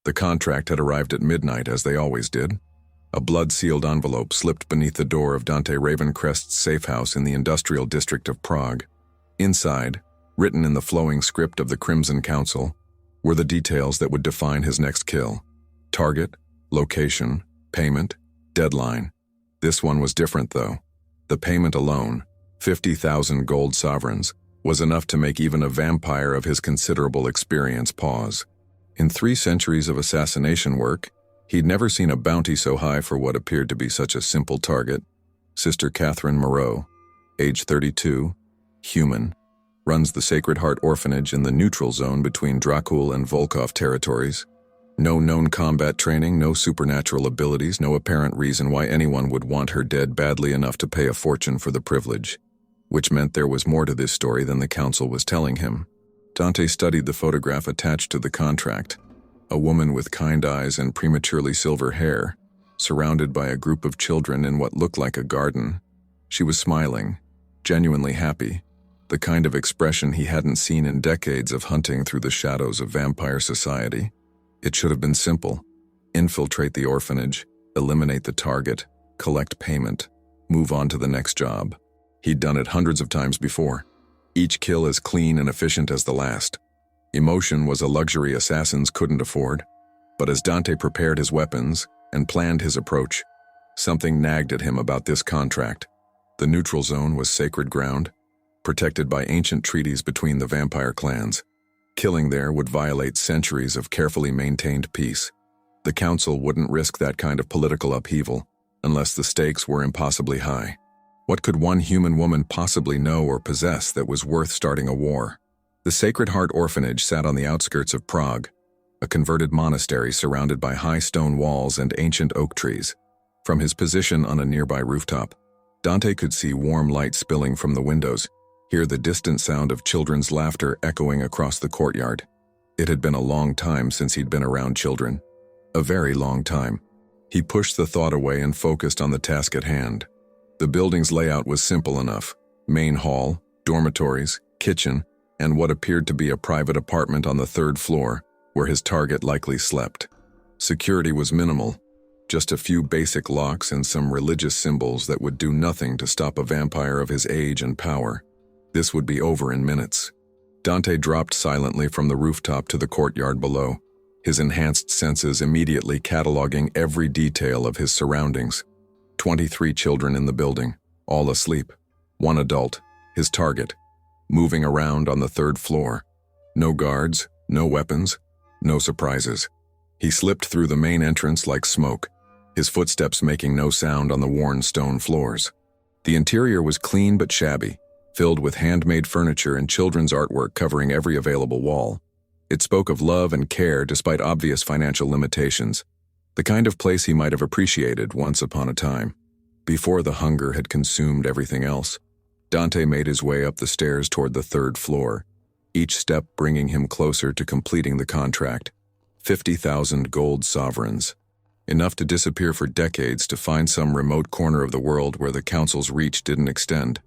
The contract had arrived at midnight, as they always did. A blood-sealed envelope slipped beneath the door of Dante Ravencrest's safe house in the industrial district of Prague. Inside, written in the flowing script of the Crimson Council, were the details that would define his next kill. Target, location, payment, deadline. This one was different, though. The payment alone, 50,000 gold sovereigns, was enough to make even a vampire of his considerable experience pause. In 3 centuries of assassination work, he'd never seen a bounty so high for what appeared to be such a simple target. Sister Catherine Moreau, age 32, human, runs the Sacred Heart Orphanage in the neutral zone between Dracul and Volkov territories. No known combat training, no supernatural abilities, no apparent reason why anyone would want her dead badly enough to pay a fortune for the privilege, which meant there was more to this story than the council was telling him. Dante studied the photograph attached to the contract. A woman with kind eyes and prematurely silver hair, surrounded by a group of children in what looked like a garden. She was smiling, genuinely happy, the kind of expression he hadn't seen in decades of hunting through the shadows of vampire society. It should have been simple. Infiltrate the orphanage, eliminate the target, collect payment, move on to the next job. He'd done it hundreds of times before. Each kill as clean and efficient as the last. Emotion was a luxury assassins couldn't afford. But as Dante prepared his weapons and planned his approach, something nagged at him about this contract. The neutral zone was sacred ground, protected by ancient treaties between the vampire clans. Killing there would violate centuries of carefully maintained peace. The council wouldn't risk that kind of political upheaval unless the stakes were impossibly high. What could one human woman possibly know or possess that was worth starting a war? The Sacred Heart Orphanage sat on the outskirts of Prague, a converted monastery surrounded by high stone walls and ancient oak trees. From his position on a nearby rooftop, Dante could see warm light spilling from the windows, hear the distant sound of children's laughter echoing across the courtyard. It had been a long time since he'd been around children. A very long time. He pushed the thought away and focused on the task at hand. The building's layout was simple enough. Main hall, dormitories, kitchen, and what appeared to be a private apartment on the 3rd floor, where his target likely slept. Security was minimal, just a few basic locks and some religious symbols that would do nothing to stop a vampire of his age and power. This would be over in minutes. Dante dropped silently from the rooftop to the courtyard below, his enhanced senses immediately cataloging every detail of his surroundings. 23 children in the building, all asleep. 1 adult, his target, moving around on the 3rd floor. No guards, no weapons, no surprises. He slipped through the main entrance like smoke, his footsteps making no sound on the worn stone floors. The interior was clean but shabby, filled with handmade furniture and children's artwork covering every available wall. It spoke of love and care despite obvious financial limitations, the kind of place he might have appreciated once upon a time. Before the hunger had consumed everything else, Dante made his way up the stairs toward the 3rd floor, each step bringing him closer to completing the contract. 50,000 gold sovereigns. Enough to disappear for decades to find some remote corner of the world where the council's reach didn't extend.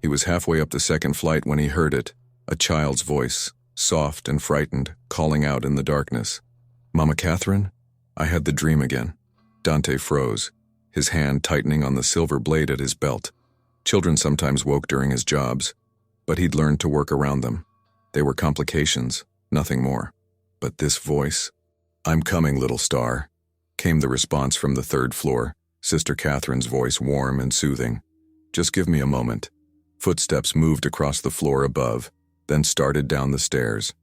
He was halfway up the 2nd flight when he heard it, a child's voice, soft and frightened, calling out in the darkness. "Mama Catherine?" I had the dream again. Dante froze, his hand tightening on the silver blade at his belt. Children sometimes woke during his jobs, but he'd learned to work around them. They were complications, nothing more. But this voice, "I'm coming, little star," came the response from the 3rd floor, Sister Catherine's voice warm and soothing. "Just give me a moment." Footsteps moved across the floor above, then started down the stairs.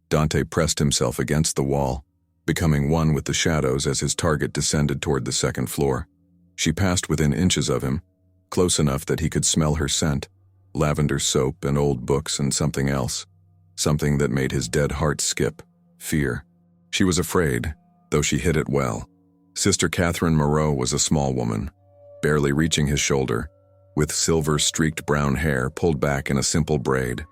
Dante pressed himself against the wall, becoming one with the shadows as his target descended toward the 2nd floor. She passed within inches of him, close enough that he could smell her scent, lavender soap and old books and something else, something that made his dead heart skip, fear. She was afraid, though she hid it well. Sister Catherine Moreau was a small woman, barely reaching his shoulder, with silver-streaked brown hair pulled back in a simple braid.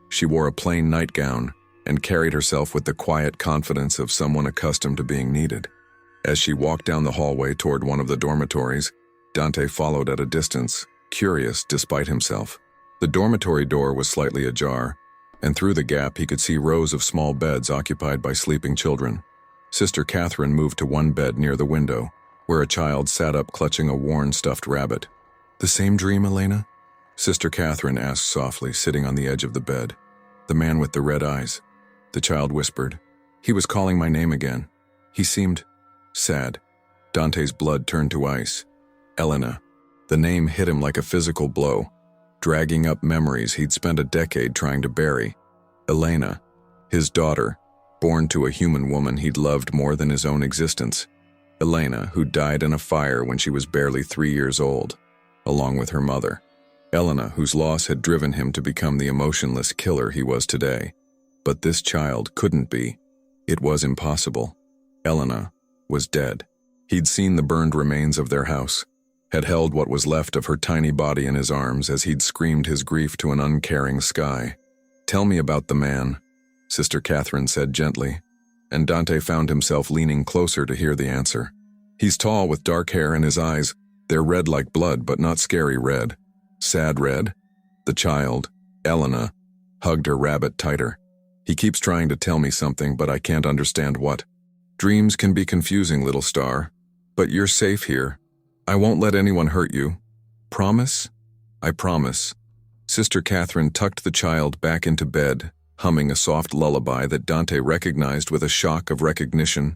She wore a plain nightgown and carried herself with the quiet confidence of someone accustomed to being needed. As she walked down the hallway toward one of the dormitories, Dante followed at a distance, curious despite himself. The dormitory door was slightly ajar, and through the gap he could see rows of small beds occupied by sleeping children. Sister Catherine moved to one bed near the window, where a child sat up clutching a worn stuffed rabbit. "The same dream, Elena?" Sister Catherine asked softly, sitting on the edge of the bed. "The man with the red eyes." The child whispered. "He was calling my name again. He seemed sad." Dante's blood turned to ice. Elena. The name hit him like a physical blow, dragging up memories he'd spent a decade trying to bury. Elena, his daughter, born to a human woman he'd loved more than his own existence. Elena, who died in a fire when she was barely 3 years old, along with her mother. Elena, whose loss had driven him to become the emotionless killer he was today. But this child couldn't be. It was impossible. Elena was dead. He'd seen the burned remains of their house, had held what was left of her tiny body in his arms as he'd screamed his grief to an uncaring sky. "Tell me about the man," Sister Catherine said gently, and Dante found himself leaning closer to hear the answer. "He's tall with dark hair, and his eyes, they're red like blood, but not scary red. Sad red?" The child, Elena, hugged her rabbit tighter. "He keeps trying to tell me something, but I can't understand what. Dreams can be confusing, little star. But you're safe here. I won't let anyone hurt you. Promise?" "I promise." Sister Catherine tucked the child back into bed, humming a soft lullaby that Dante recognized with a shock of recognition.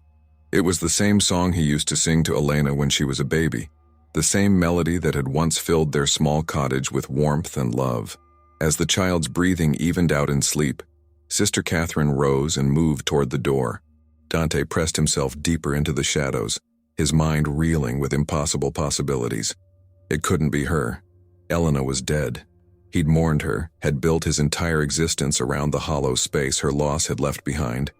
It was the same song he used to sing to Elena when she was a baby, the same melody that had once filled their small cottage with warmth and love. As the child's breathing evened out in sleep, Sister Catherine rose and moved toward the door. Dante pressed himself deeper into the shadows, his mind reeling with impossible possibilities. It couldn't be her. Elena was dead. He'd mourned her, had built his entire existence around the hollow space her loss had left behind.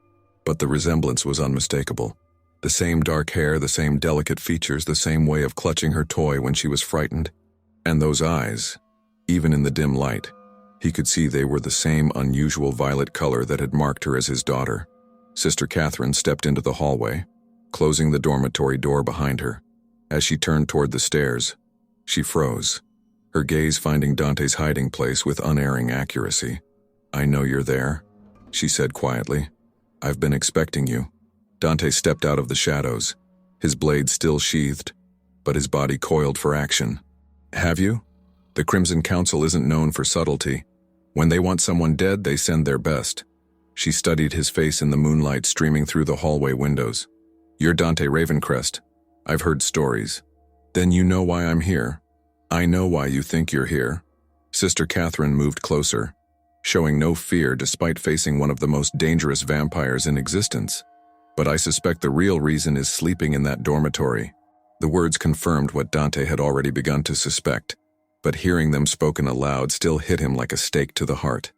But the resemblance was unmistakable. The same dark hair, the same delicate features, the same way of clutching her toy when she was frightened. And those eyes, even in the dim light, he could see they were the same unusual violet color that had marked her as his daughter. Sister Catherine stepped into the hallway, closing the dormitory door behind her. As she turned toward the stairs, she froze, her gaze finding Dante's hiding place with unerring accuracy. "I know you're there," she said quietly. "I've been expecting you." Dante stepped out of the shadows, his blade still sheathed, but his body coiled for action. "Have you? The Crimson Council isn't known for subtlety. When they want someone dead, they send their best." She studied his face in the moonlight streaming through the hallway windows. "You're Dante Ravencrest. I've heard stories. Then you know why I'm here." "I know why you think you're here." Sister Catherine moved closer, showing no fear despite facing one of the most dangerous vampires in existence. "But I suspect the real reason is sleeping in that dormitory." The words confirmed what Dante had already begun to suspect, but hearing them spoken aloud still hit him like a stake to the heart.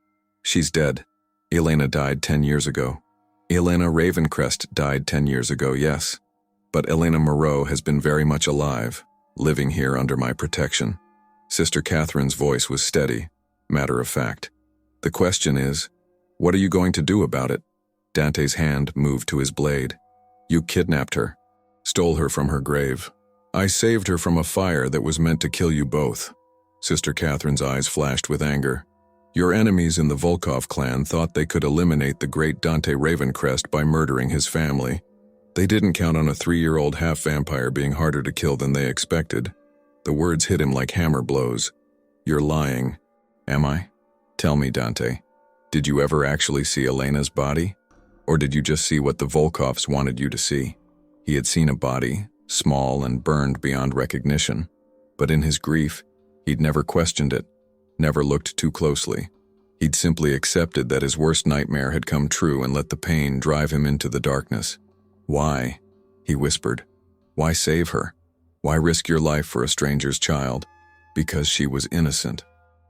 "She's dead. Elena died 10 years ago. Elena Ravencrest died 10 years ago, yes. But Elena Moreau has been very much alive, living here under my protection." Sister Catherine's voice was steady, matter of fact. "The question is, what are you going to do about it?" Dante's hand moved to his blade. "You kidnapped her, stole her from her grave. I saved her from a fire that was meant to kill you both." Sister Catherine's eyes flashed with anger. "Your enemies in the Volkov clan thought they could eliminate the great Dante Ravencrest by murdering his family. They didn't count on a 3-year-old half-vampire being harder to kill than they expected." The words hit him like hammer blows. "You're lying." "Am I? Tell me, Dante. Did you ever actually see Elena's body? Or did you just see what the Volkovs wanted you to see?" He had seen a body, small and burned beyond recognition. But in his grief, he'd never questioned it, never looked too closely. He'd simply accepted that his worst nightmare had come true and let the pain drive him into the darkness. "Why?" he whispered. "Why save her? Why risk your life for a stranger's child?" "Because she was innocent.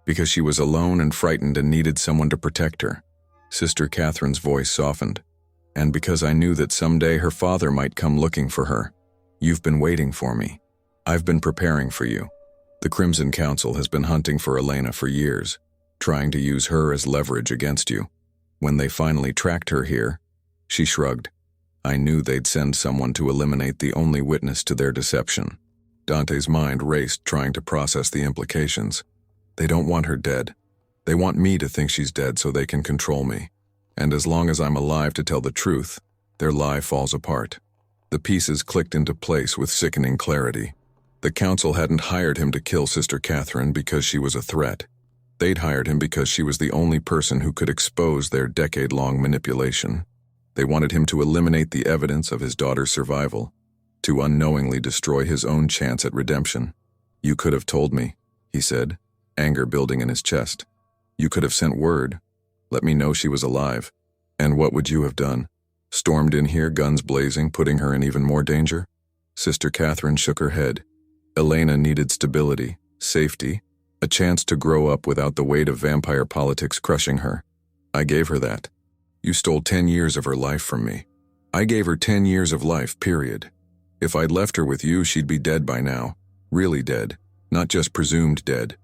Because she was alone and frightened and needed someone to protect her." Sister Catherine's voice softened. "And because I knew that someday her father might come looking for her. You've been waiting for me. I've been preparing for you. The Crimson Council has been hunting for Elena for years, trying to use her as leverage against you. When they finally tracked her here," she shrugged, "I knew they'd send someone to eliminate the only witness to their deception." Dante's mind raced, trying to process the implications. "They don't want her dead. They want me to think she's dead so they can control me. And as long as I'm alive to tell the truth, Their lie falls apart. The pieces clicked into place with sickening clarity. The council hadn't hired him to kill Sister Catherine because she was a threat. They'd hired him because she was the only person who could expose their decade-long manipulation. They wanted him to eliminate the evidence of his daughter's survival, to unknowingly destroy his own chance at redemption. "You could have told me," he said, anger building in his chest. "You could have sent word. Let me know she was alive. And what would you have done? Stormed in here, guns blazing, putting her in even more danger?" Sister Catherine shook her head. Elena needed stability, safety, a chance to grow up without the weight of vampire politics crushing her. "I gave her that. You stole 10 years of her life from me. I gave her 10 years of life, period. If I'd left her with you, she'd be dead by now. Really dead, not just presumed dead."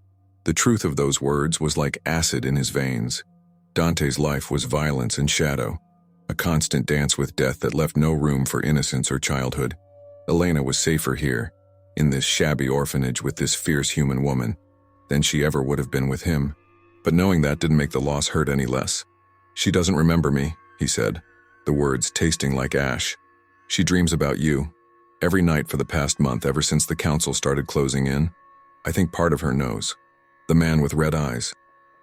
The truth of those words was like acid in his veins. Dante's life was violence and shadow, a constant dance with death that left no room for innocence or childhood. Elena was safer here, in this shabby orphanage with this fierce human woman, than she ever would have been with him. But knowing that didn't make the loss hurt any less. "She doesn't remember me," he said, the words tasting like ash. "She dreams about you. Every night for the past month, ever since the council started closing in. I think part of her knows. The man with red eyes.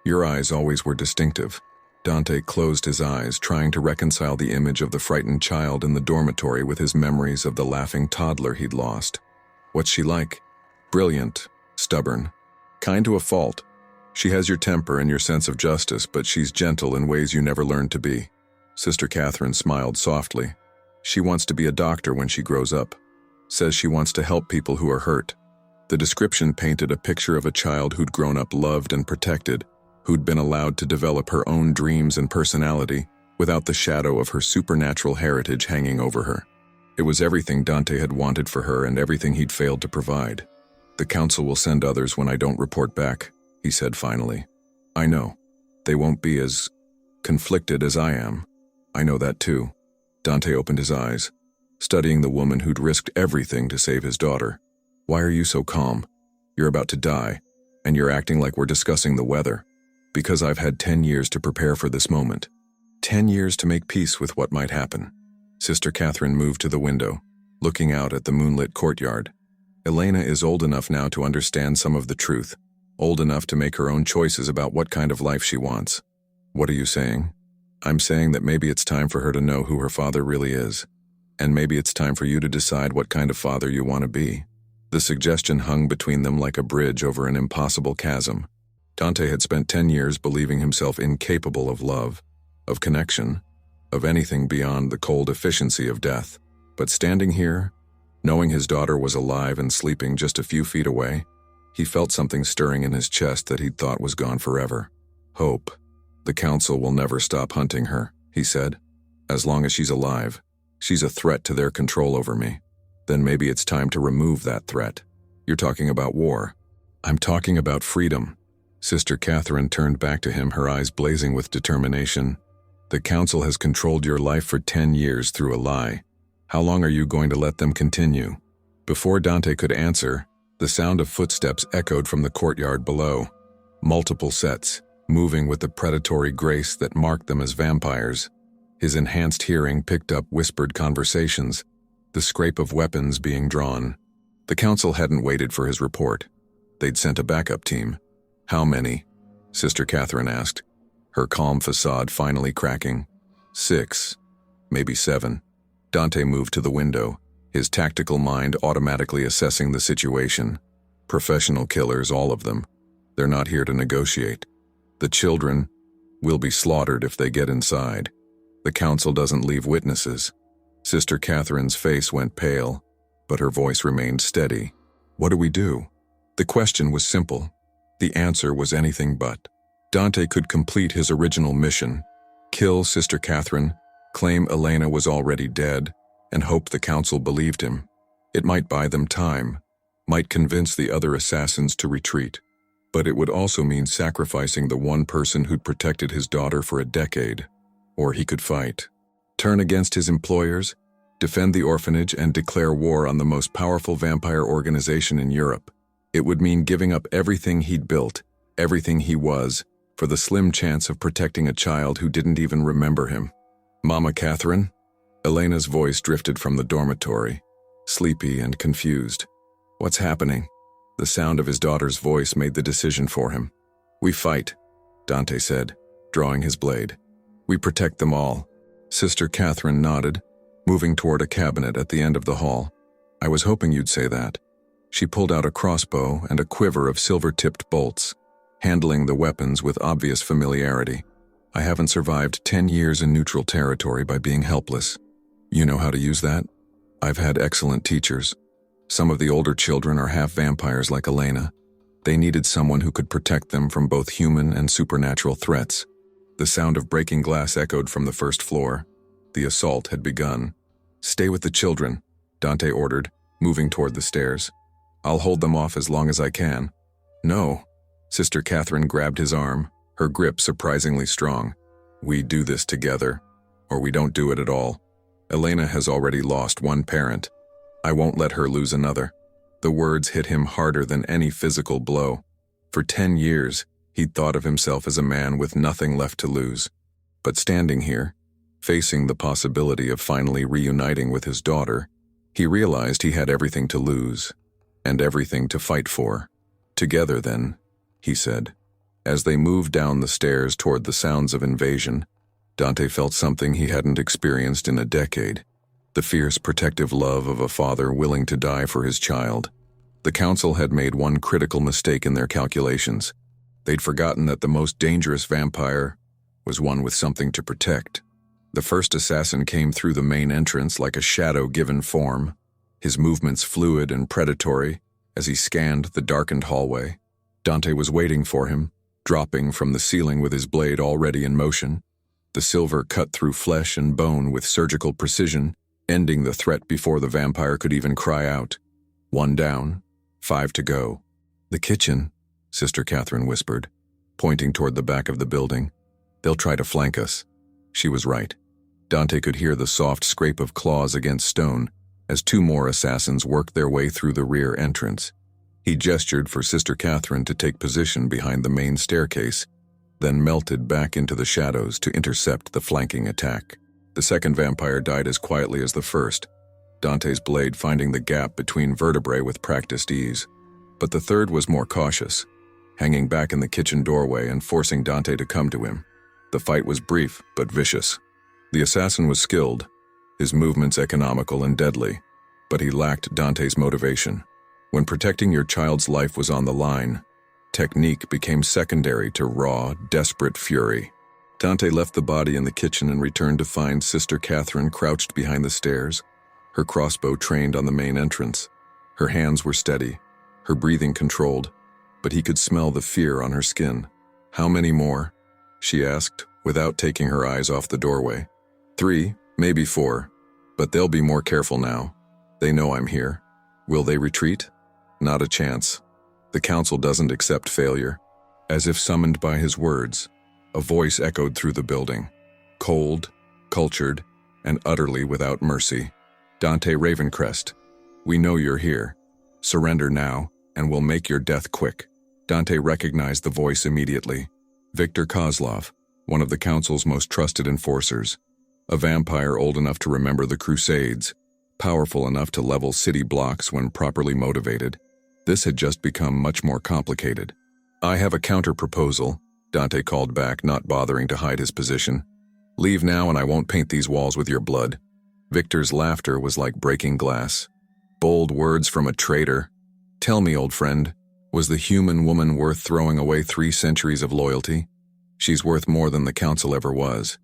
Your eyes always were distinctive." Dante closed his eyes, trying to reconcile the image of the frightened child in the dormitory with his memories of the laughing toddler he'd lost. "What's she like?" "Brilliant, stubborn, kind to a fault. She has your temper and your sense of justice, but she's gentle in ways you never learned to be." Sister Catherine smiled softly. "She wants to be a doctor when she grows up. Says she wants to help people who are hurt." The description painted a picture of a child who'd grown up loved and protected, who'd been allowed to develop her own dreams and personality without the shadow of her supernatural heritage hanging over her. It was everything Dante had wanted for her and everything he'd failed to provide. "The council will send others when I don't report back," he said finally. "I know. They won't be as conflicted as I am. I know that too." Dante opened his eyes, studying the woman who'd risked everything to save his daughter. "Why are you so calm? You're about to die, and you're acting like we're discussing the weather." "Because I've had 10 years to prepare for this moment. 10 years to make peace with what might happen." Sister Catherine moved to the window, looking out at the moonlit courtyard. "Elena is old enough now to understand some of the truth, old enough to make her own choices about what kind of life she wants." "What are you saying?" "I'm saying that maybe it's time for her to know who her father really is. And maybe it's time for you to decide what kind of father you want to be." The suggestion hung between them like a bridge over an impossible chasm. Dante had spent 10 years believing himself incapable of love, of connection, of anything beyond the cold efficiency of death. But standing here, knowing his daughter was alive and sleeping just a few feet away, he felt something stirring in his chest that he'd thought was gone forever. Hope. "The council will never stop hunting her," he said. "As long as she's alive, she's a threat to their control over me. Then maybe it's time to remove that threat." "You're talking about war." "I'm talking about freedom." Sister Catherine turned back to him, her eyes blazing with determination. "The council has controlled your life for 10 years through a lie. How long are you going to let them continue?" Before Dante could answer, the sound of footsteps echoed from the courtyard below. Multiple sets, moving with the predatory grace that marked them as vampires. His enhanced hearing picked up whispered conversations, the scrape of weapons being drawn. The council hadn't waited for his report. They'd sent a backup team. "How many?" Sister Catherine asked, her calm facade finally cracking. 6, maybe 7. Dante moved to the window, his tactical mind automatically assessing the situation. Professional killers, all of them. They're not here to negotiate. The children will be slaughtered if they get inside. The council doesn't leave witnesses. Sister Catherine's face went pale, but her voice remained steady. "What do we do?" The question was simple. The answer was anything but. Dante could complete his original mission, kill Sister Catherine, claim Elena was already dead, and hope the council believed him. It might buy them time, might convince the other assassins to retreat, but it would also mean sacrificing the one person who'd protected his daughter for a decade. Or he could fight. Turn against his employers, defend the orphanage, and declare war on the most powerful vampire organization in Europe. It would mean giving up everything he'd built, everything he was, for the slim chance of protecting a child who didn't even remember him. "Mama Catherine?" Elena's voice drifted from the dormitory, sleepy and confused. What's happening? The sound of his daughter's voice made the decision for him. We fight, Dante said, drawing his blade. We protect them all. Sister Catherine nodded, moving toward a cabinet at the end of the hall. I was hoping you'd say that. She pulled out a crossbow and a quiver of silver-tipped bolts, handling the weapons with obvious familiarity. I haven't survived 10 years in neutral territory by being helpless. You know how to use that? I've had excellent teachers. Some of the older children are half vampires like Elena. They needed someone who could protect them from both human and supernatural threats. The sound of breaking glass echoed from the first floor. The assault had begun. Stay with the children, Dante ordered, moving toward the stairs. I'll hold them off as long as I can. No. Sister Catherine grabbed his arm, her grip surprisingly strong. We do this together, or we don't do it at all. Elena has already lost one parent. I won't let her lose another. The words hit him harder than any physical blow. For 10 years, he'd thought of himself as a man with nothing left to lose. But standing here, facing the possibility of finally reuniting with his daughter, he realized he had everything to lose, and everything to fight for. Together then, he said. As they moved down the stairs toward the sounds of invasion, Dante felt something he hadn't experienced in a decade. The fierce, protective love of a father willing to die for his child. The council had made one critical mistake in their calculations. They'd forgotten that the most dangerous vampire was one with something to protect. The first assassin came through the main entrance like a shadow given form, his movements fluid and predatory as he scanned the darkened hallway. Dante was waiting for him, dropping from the ceiling with his blade already in motion. The silver cut through flesh and bone with surgical precision, ending the threat before the vampire could even cry out. 1 down, 5 to go. The kitchen, Sister Catherine whispered, pointing toward the back of the building. They'll try to flank us. She was right. Dante could hear the soft scrape of claws against stone as 2 more assassins worked their way through the rear entrance. He gestured for Sister Catherine to take position behind the main staircase, then melted back into the shadows to intercept the flanking attack. The second vampire died as quietly as the first, Dante's blade finding the gap between vertebrae with practiced ease. But the third was more cautious, hanging back in the kitchen doorway and forcing Dante to come to him. The fight was brief but vicious. The assassin was skilled, his movements economical and deadly, but he lacked Dante's motivation. When protecting your child's life was on the line, technique became secondary to raw, desperate fury. Dante left the body in the kitchen and returned to find Sister Catherine crouched behind the stairs, her crossbow trained on the main entrance. Her hands were steady, her breathing controlled, but he could smell the fear on her skin. How many more? She asked, without taking her eyes off the doorway. 3, maybe 4, but they'll be more careful now. They know I'm here. Will they retreat? Not a chance. The council doesn't accept failure. As if summoned by his words, a voice echoed through the building. Cold, cultured, and utterly without mercy. Dante Ravencrest, we know you're here. Surrender now, and we'll make your death quick. Dante recognized the voice immediately. Victor Kozlov, one of the council's most trusted enforcers. A vampire old enough to remember the Crusades, powerful enough to level city blocks when properly motivated. This had just become much more complicated. I have a counter-proposal, Dante called back, not bothering to hide his position. Leave now and I won't paint these walls with your blood. Victor's laughter was like breaking glass. Bold words from a traitor. Tell me, old friend, was the human woman worth throwing away 3 centuries of loyalty? She's worth more than the council ever was.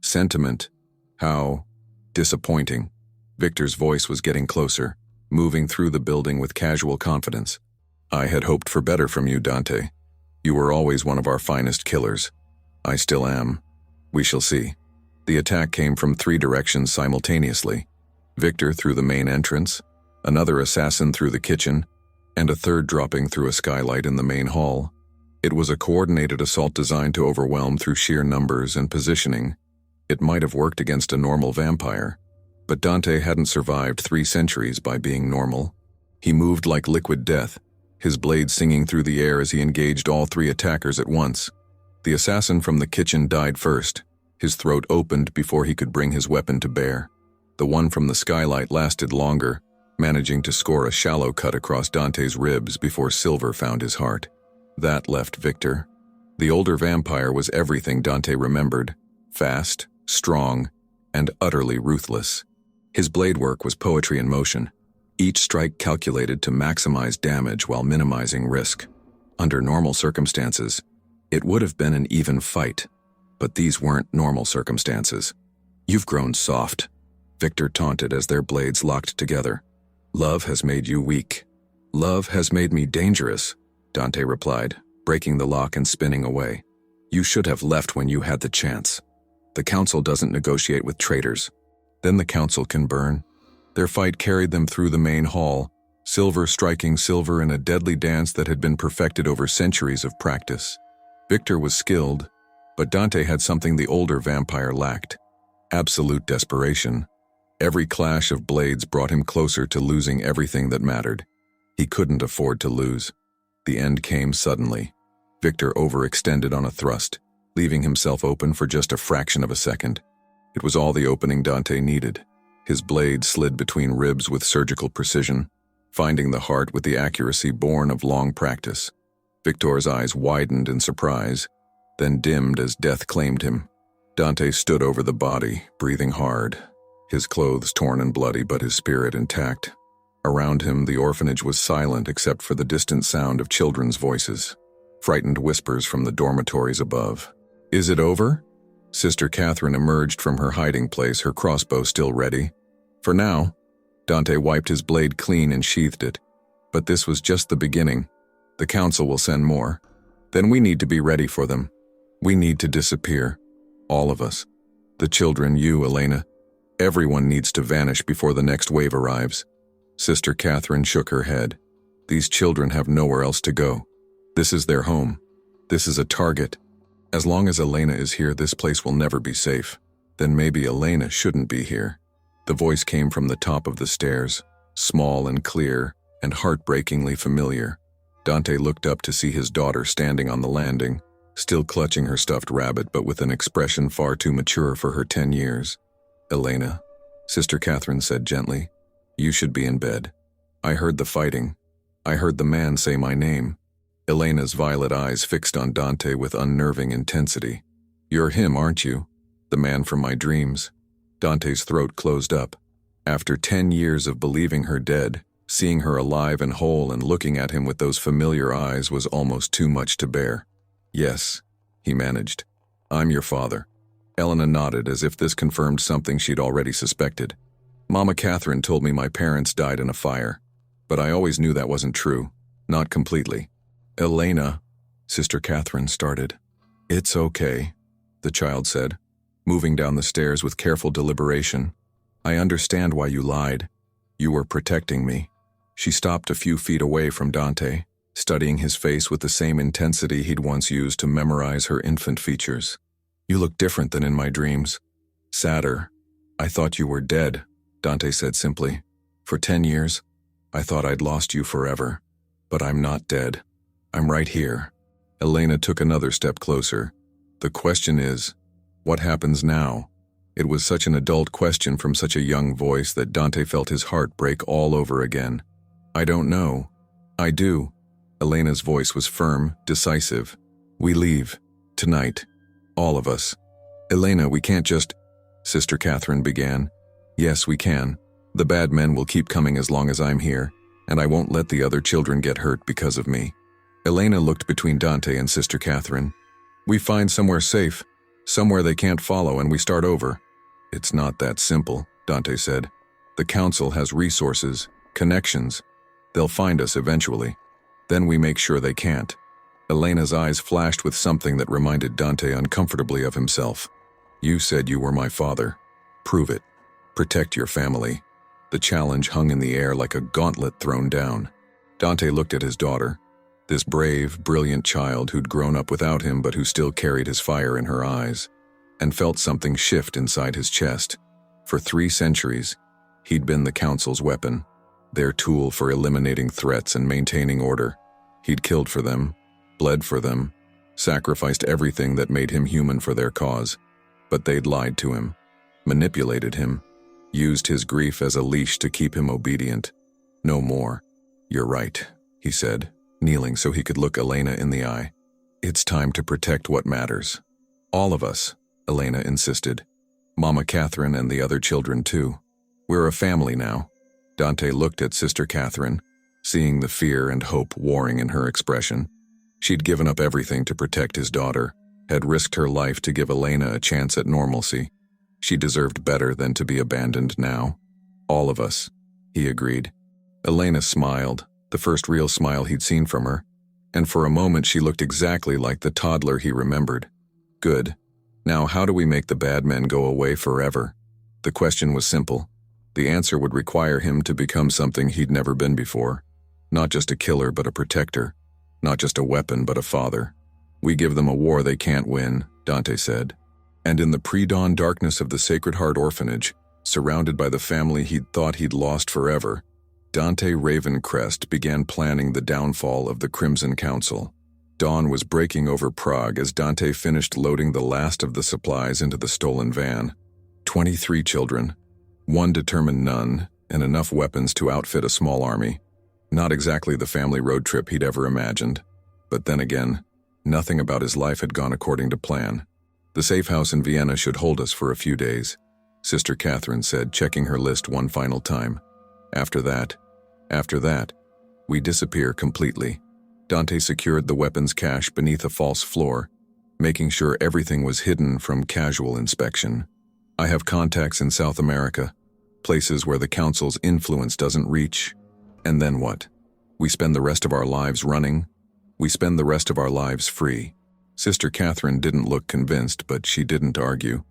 Sentiment. How disappointing. Victor's voice was getting closer, moving through the building with casual confidence. I had hoped for better from you, Dante. You were always one of our finest killers. I still am. We shall see. The attack came from 3 directions simultaneously. Victor through the main entrance, another assassin through the kitchen, and a third dropping through a skylight in the main hall. It was a coordinated assault designed to overwhelm through sheer numbers and positioning. It might have worked against a normal vampire, but Dante hadn't survived 3 centuries by being normal. He moved like liquid death, his blade singing through the air as he engaged all 3 attackers at once. The assassin from the kitchen died first, his throat opened before he could bring his weapon to bear. The one from the skylight lasted longer, managing to score a shallow cut across Dante's ribs before silver found his heart. That left Victor. The older vampire was everything Dante remembered: fast, strong, and utterly ruthless. His blade work was poetry in motion, each strike calculated to maximize damage while minimizing risk. Under normal circumstances, it would have been an even fight, but these weren't normal circumstances. "You've grown soft," Victor taunted as their blades locked together. "Love has made you weak." "Love has made me dangerous," Dante replied, breaking the lock and spinning away. "You should have left when you had the chance. The council doesn't negotiate with traitors." "Then the council can burn." Their fight carried them through the main hall, silver striking silver in a deadly dance that had been perfected over centuries of practice. Victor was skilled, but Dante had something the older vampire lacked: absolute desperation. Every clash of blades brought him closer to losing everything that mattered. He couldn't afford to lose. The end came suddenly. Victor overextended on a thrust, leaving himself open for just a fraction of a second. It was all the opening Dante needed. His blade slid between ribs with surgical precision, finding the heart with the accuracy born of long practice. Victor's eyes widened in surprise, then dimmed as death claimed him. Dante stood over the body, breathing hard, his clothes torn and bloody but his spirit intact. Around him, the orphanage was silent except for the distant sound of children's voices, frightened whispers from the dormitories above. "Is it over?" Sister Catherine emerged from her hiding place, her crossbow still ready. "For now." Dante wiped his blade clean and sheathed it. "But this was just the beginning. The council will send more. Then we need to be ready for them. We need to disappear. All of us. The children, you, Elena. Everyone needs to vanish before the next wave arrives." Sister Catherine shook her head. "These children have nowhere else to go. This is their home. This is a target. As long as Elena is here, this place will never be safe. Then maybe Elena shouldn't be here." The voice came from the top of the stairs, small and clear and heartbreakingly familiar. Dante looked up to see his daughter standing on the landing, still clutching her stuffed rabbit but with an expression far too mature for her 10 years. "Elena," Sister Catherine said gently, "you should be in bed. I heard the fighting. I heard the man say my name." Elena's violet eyes fixed on Dante with unnerving intensity. "You're him, aren't you? The man from my dreams." Dante's throat closed up. After 10 years of believing her dead, seeing her alive and whole and looking at him with those familiar eyes was almost too much to bear. "Yes," he managed. "I'm your father." Elena nodded as if this confirmed something she'd already suspected. "Mama Catherine told me my parents died in a fire, but I always knew that wasn't true. Not completely." "Elena," Sister Catherine started. "It's okay," the child said, moving down the stairs with careful deliberation. "I understand why you lied. You were protecting me." She stopped a few feet away from Dante, studying his face with the same intensity he'd once used to memorize her infant features. "You look different than in my dreams. Sadder. I thought you were dead," Dante said simply. "For 10 years, I thought I'd lost you forever. But I'm not dead. I'm right here." Elena took another step closer. "The question is, what happens now?" It was such an adult question from such a young voice that Dante felt his heart break all over again. "I don't know." "I do." Elena's voice was firm, decisive. "We leave. Tonight. All of us." "Elena, we can't just—" Sister Catherine began. "Yes, we can. The bad men will keep coming as long as I'm here, and I won't let the other children get hurt because of me." Elena looked between Dante and Sister Catherine. "We find somewhere safe, somewhere they can't follow, and we start over." "It's not that simple," Dante said. "The council has resources, connections. They'll find us eventually. Then we make sure they can't." Elena's eyes flashed with something that reminded Dante uncomfortably of himself. "You said you were my father. Prove it. Protect your family." The challenge hung in the air like a gauntlet thrown down. Dante looked at his daughter, this brave, brilliant child who'd grown up without him but who still carried his fire in her eyes, and felt something shift inside his chest. For 3 centuries, he'd been the council's weapon, their tool for eliminating threats and maintaining order. He'd killed for them, bled for them, sacrificed everything that made him human for their cause. But they'd lied to him, manipulated him, used his grief as a leash to keep him obedient. No more. You're right, he said, kneeling so he could look Elena in the eye. It's time to protect what matters. All of us, Elena insisted. Mama Catherine and the other children too. We're a family now. Dante looked at Sister Catherine, seeing the fear and hope warring in her expression. She'd given up everything to protect his daughter, had risked her life to give Elena a chance at normalcy. She deserved better than to be abandoned now. All of us, he agreed. Elena smiled, the first real smile he'd seen from her, and for a moment she looked exactly like the toddler he remembered. Good. Now how do we make the bad men go away forever? The question was simple. The answer would require him to become something he'd never been before. Not just a killer, but a protector. Not just a weapon, but a father. We give them a war they can't win, Dante said. And in the pre-dawn darkness of the Sacred Heart Orphanage, surrounded by the family he'd thought he'd lost forever, Dante Ravencrest began planning the downfall of the Crimson Council. Dawn was breaking over Prague as Dante finished loading the last of the supplies into the stolen van. 23 children, one determined nun, and enough weapons to outfit a small army. Not exactly the family road trip he'd ever imagined. But then again, nothing about his life had gone according to plan. The safe house in Vienna should hold us for a few days, Sister Catherine said, checking her list one final time. After that, we disappear completely. Dante secured the weapons cache beneath a false floor, making sure everything was hidden from casual inspection. I have contacts in South America, places where the Council's influence doesn't reach. And then what? We spend the rest of our lives running? We spend the rest of our lives free. Sister Catherine didn't look convinced, but she didn't argue.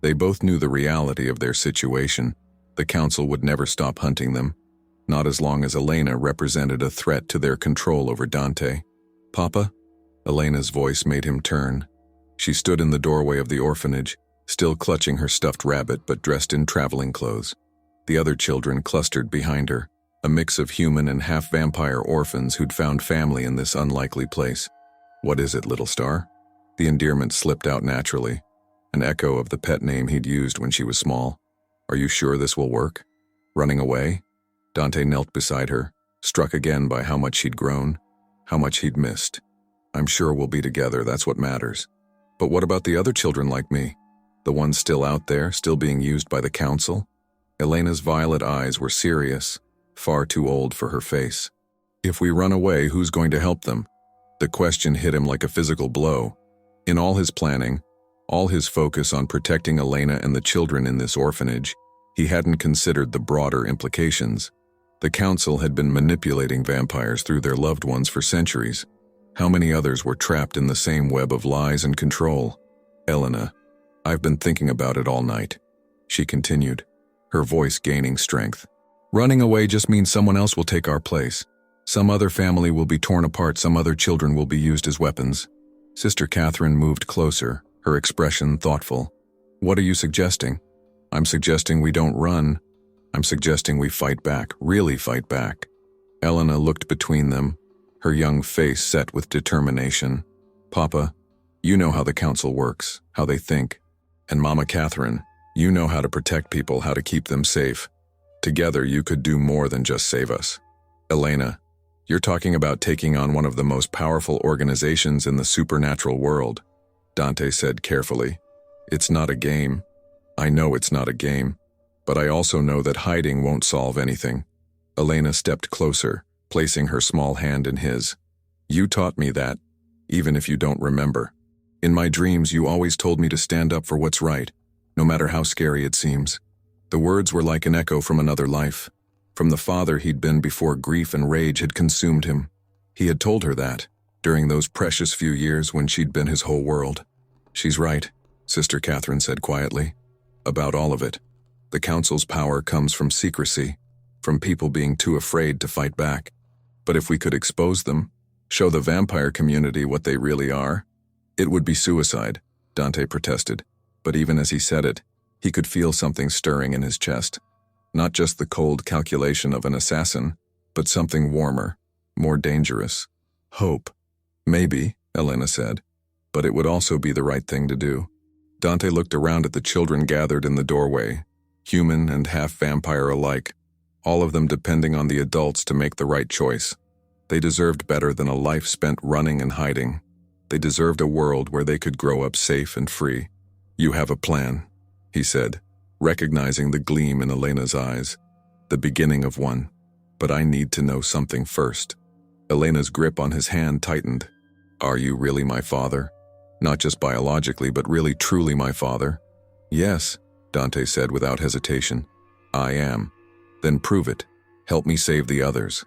They both knew the reality of their situation. The Council would never stop hunting them, not as long as Elena represented a threat to their control over Dante. Papa? Elena's voice made him turn. She stood in the doorway of the orphanage, still clutching her stuffed rabbit but dressed in traveling clothes. The other children clustered behind her, a mix of human and half-vampire orphans who'd found family in this unlikely place. What is it, little star? The endearment slipped out naturally, an echo of the pet name he'd used when she was small. Are you sure this will work? Running away? Dante knelt beside her, struck again by how much she'd grown, how much he'd missed. I'm sure we'll be together, that's what matters. But what about the other children like me? The ones still out there, still being used by the Council? Elena's violet eyes were serious, far too old for her face. If we run away, who's going to help them? The question hit him like a physical blow. In all his planning, all his focus on protecting Elena and the children in this orphanage, he hadn't considered the broader implications. The Council had been manipulating vampires through their loved ones for centuries. How many others were trapped in the same web of lies and control? Elena, I've been thinking about it all night, she continued, her voice gaining strength. Running away just means someone else will take our place. Some other family will be torn apart, some other children will be used as weapons. Sister Catherine moved closer, her expression thoughtful. What are you suggesting? I'm suggesting we don't run. I'm suggesting we fight back, really fight back. Elena looked between them, her young face set with determination. Papa, you know how the Council works, how they think. And Mama Catherine, you know how to protect people, how to keep them safe. Together you could do more than just save us. Elena, you're talking about taking on one of the most powerful organizations in the supernatural world, Dante said carefully. It's not a game. I know it's not a game, but I also know that hiding won't solve anything. Elena stepped closer, placing her small hand in his. You taught me that, even if you don't remember. In my dreams, you always told me to stand up for what's right, no matter how scary it seems. The words were like an echo from another life, from the father he'd been before grief and rage had consumed him. He had told her that, during those precious few years when she'd been his whole world. She's right, Sister Catherine said quietly. About all of it. The Council's power comes from secrecy, from people being too afraid to fight back. But if we could expose them, show the vampire community what they really are, it would be suicide, Dante protested. But even as he said it, he could feel something stirring in his chest. Not just the cold calculation of an assassin, but something warmer, more dangerous. Hope. Maybe, Elena said, but it would also be the right thing to do. Dante looked around at the children gathered in the doorway, human and half-vampire alike, all of them depending on the adults to make the right choice. They deserved better than a life spent running and hiding. They deserved a world where they could grow up safe and free. "You have a plan," he said, recognizing the gleam in Elena's eyes. "The beginning of one. But I need to know something first." Elena's grip on his hand tightened. "Are you really my father? Not just biologically, but really truly my father?" "Yes," Dante said without hesitation. "I am." "Then prove it. Help me save the others."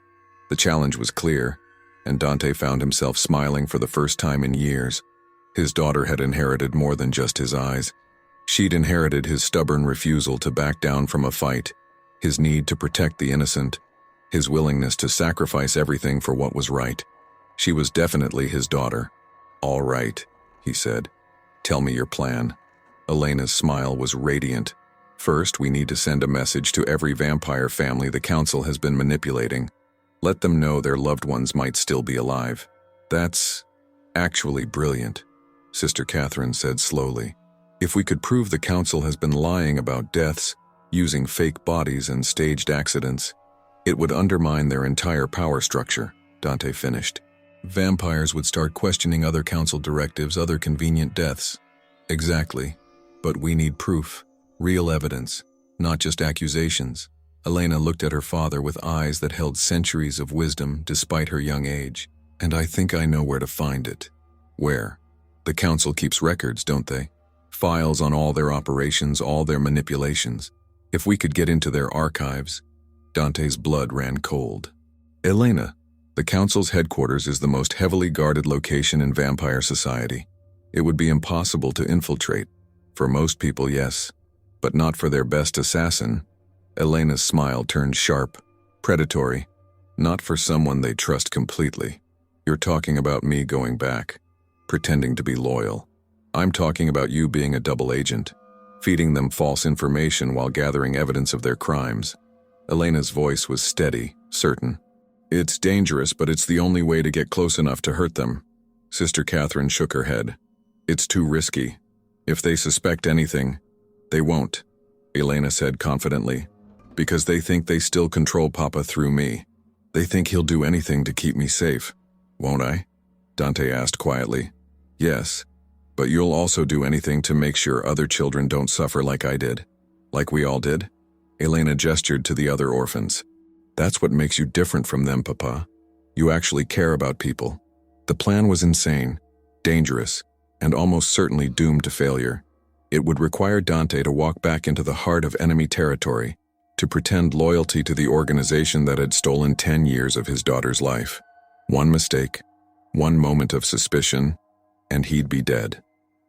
The challenge was clear, and Dante found himself smiling for the first time in years. His daughter had inherited more than just his eyes. She'd inherited his stubborn refusal to back down from a fight, his need to protect the innocent, his willingness to sacrifice everything for what was right. She was definitely his daughter. "All right," he said. "Tell me your plan." Elena's smile was radiant. "First, we need to send a message to every vampire family the council has been manipulating. Let them know their loved ones might still be alive." "That's actually brilliant," Sister Catherine said slowly. "If we could prove the council has been lying about deaths, using fake bodies and staged accidents, it would undermine their entire power structure," Dante finished. "Vampires would start questioning other council directives, other convenient deaths." "Exactly. But we need proof, real evidence, not just accusations." Elena looked at her father with eyes that held centuries of wisdom despite her young age. "And I think I know where to find it." "Where?" "The council keeps records, don't they? Files on all their operations, all their manipulations. If we could get into their archives..." Dante's blood ran cold. "Elena, the council's headquarters is the most heavily guarded location in vampire society. It would be impossible to infiltrate. For most people, yes, but not for their best assassin." Elena's smile turned sharp, predatory. "Not for someone they trust completely. You're talking about me going back, pretending to be loyal. I'm talking about you being a double agent, feeding them false information while gathering evidence of their crimes." Elena's voice was steady, certain. "It's dangerous, but it's the only way to get close enough to hurt them." Sister Catherine shook her head. "It's too risky. If they suspect anything, they won't," Elena said confidently. "Because they think they still control Papa through me. They think he'll do anything to keep me safe." "Won't I?" Dante asked quietly. "Yes, but you'll also do anything to make sure other children don't suffer like I did. Like we all did?" Elena gestured to the other orphans. "That's what makes you different from them, Papa. You actually care about people." The plan was insane, dangerous, and almost certainly doomed to failure. It would require Dante to walk back into the heart of enemy territory, to pretend loyalty to the organization that had stolen 10 years of his daughter's life. One mistake, one moment of suspicion, and he'd be dead.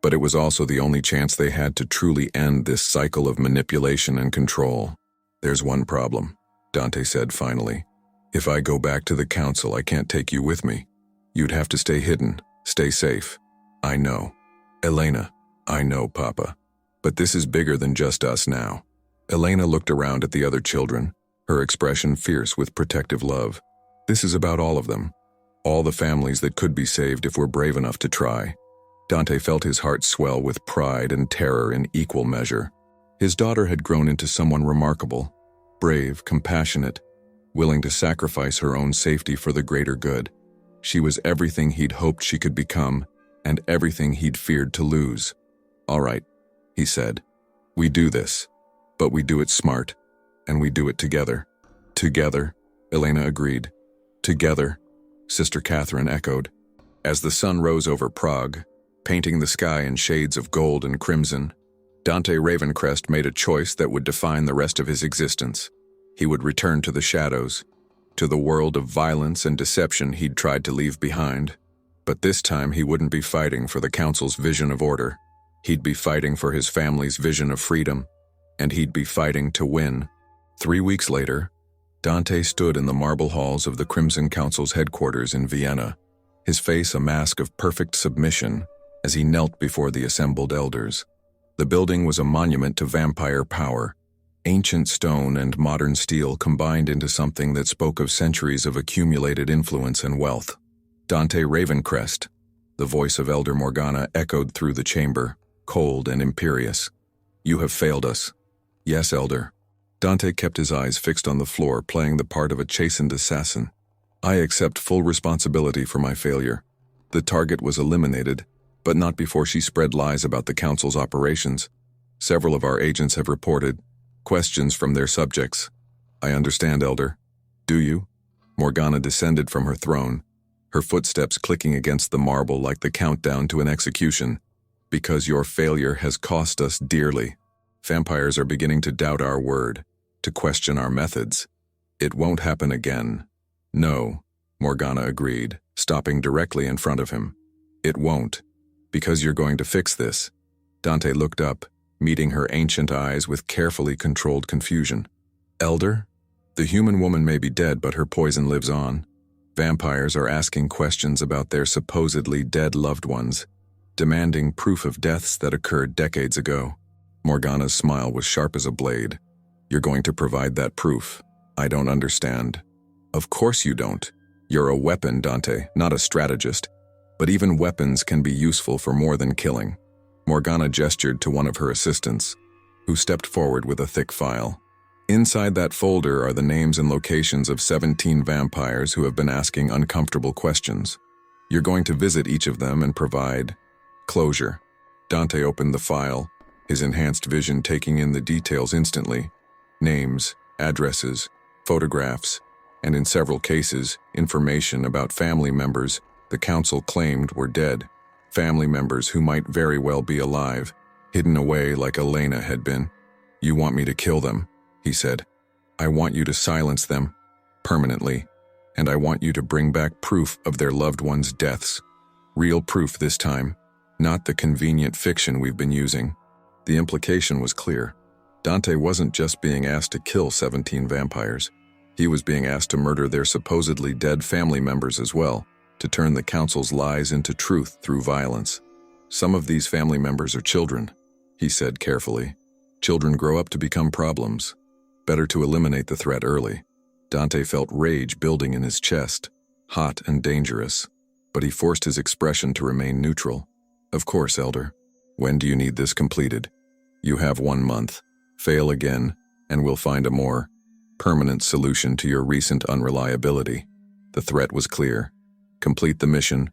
But it was also the only chance they had to truly end this cycle of manipulation and control. "There's one problem," Dante said finally. "If I go back to the council, I can't take you with me. You'd have to stay hidden, stay safe." "I know." "Elena, I know, Papa. But this is bigger than just us now." Elena looked around at the other children, her expression fierce with protective love. "This is about all of them. All the families that could be saved if we're brave enough to try." Dante felt his heart swell with pride and terror in equal measure. His daughter had grown into someone remarkable, brave, compassionate, willing to sacrifice her own safety for the greater good. She was everything he'd hoped she could become, and everything he'd feared to lose. "All right," he said. "We do this. But we do it smart, and we do it together." "Together," Elena agreed. "Together," Sister Catherine echoed. As the sun rose over Prague, painting the sky in shades of gold and crimson, Dante Ravencrest made a choice that would define the rest of his existence. He would return to the shadows, to the world of violence and deception he'd tried to leave behind. But this time he wouldn't be fighting for the council's vision of order. He'd be fighting for his family's vision of freedom, and he'd be fighting to win. 3 weeks later, Dante stood in the marble halls of the Crimson Council's headquarters in Vienna, his face a mask of perfect submission as he knelt before the assembled elders. The building was a monument to vampire power. Ancient stone and modern steel combined into something that spoke of centuries of accumulated influence and wealth. "Dante Ravencrest," the voice of Elder Morgana echoed through the chamber, cold and imperious. "You have failed us. Yes, Elder. Dante kept his eyes fixed on the floor, playing the part of a chastened assassin. I accept full responsibility for my failure. The target was eliminated, but not before she spread lies about the Council's operations. Several of our agents have reported questions from their subjects. I understand, Elder. Do you? Morgana descended from her throne, her footsteps clicking against the marble like the countdown to an execution. Because your failure has cost us dearly. Vampires are beginning to doubt our word, to question our methods. It won't happen again. No, Morgana agreed, stopping directly in front of him. It won't, because you're going to fix this. Dante looked up, meeting her ancient eyes with carefully controlled confusion. Elder? The human woman may be dead, but her poison lives on. Vampires are asking questions about their supposedly dead loved ones, demanding proof of deaths that occurred decades ago. Morgana's smile was sharp as a blade. You're going to provide that proof? I don't understand. Of course you don't. You're a weapon, Dante, not a strategist. But even weapons can be useful for more than killing. Morgana gestured to one of her assistants, who stepped forward with a thick file. Inside that folder are the names and locations of 17 vampires who have been asking uncomfortable questions. You're going to visit each of them and provide closure. Dante opened the file, his enhanced vision taking in the details instantly. Names, addresses, photographs, and in several cases, information about family members the Council claimed were dead. Family members who might very well be alive, hidden away like Elena had been. You want me to kill them, he said. I want you to silence them, permanently, and I want you to bring back proof of their loved ones' deaths. Real proof this time, not the convenient fiction we've been using. The implication was clear. Dante wasn't just being asked to kill 17 vampires. He was being asked to murder their supposedly dead family members as well, to turn the Council's lies into truth through violence. Some of these family members are children, he said carefully. Children grow up to become problems. Better to eliminate the threat early. Dante felt rage building in his chest, hot and dangerous, but he forced his expression to remain neutral. Of course, Elder. When do you need this completed? You have 1 month. Fail again, and we'll find a more permanent solution to your recent unreliability. The threat was clear. Complete the mission,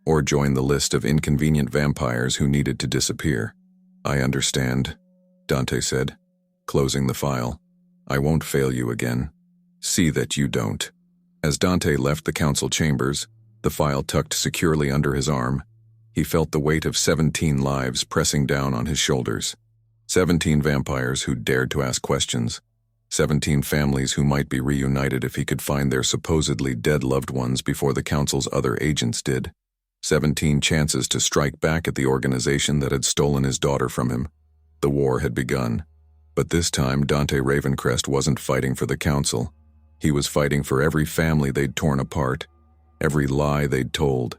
or join the list of inconvenient vampires who needed to disappear. I understand, Dante said, closing the file. I won't fail you again. See that you don't. As Dante left the Council chambers, the file tucked securely under his arm, he felt the weight of 17 lives pressing down on his shoulders. 17 vampires who dared to ask questions. 17 families who might be reunited if he could find their supposedly dead loved ones before the Council's other agents did. 17 chances to strike back at the organization that had stolen his daughter from him. The war had begun. But this time, Dante Ravencrest wasn't fighting for the Council. He was fighting for every family they'd torn apart, every lie they'd told,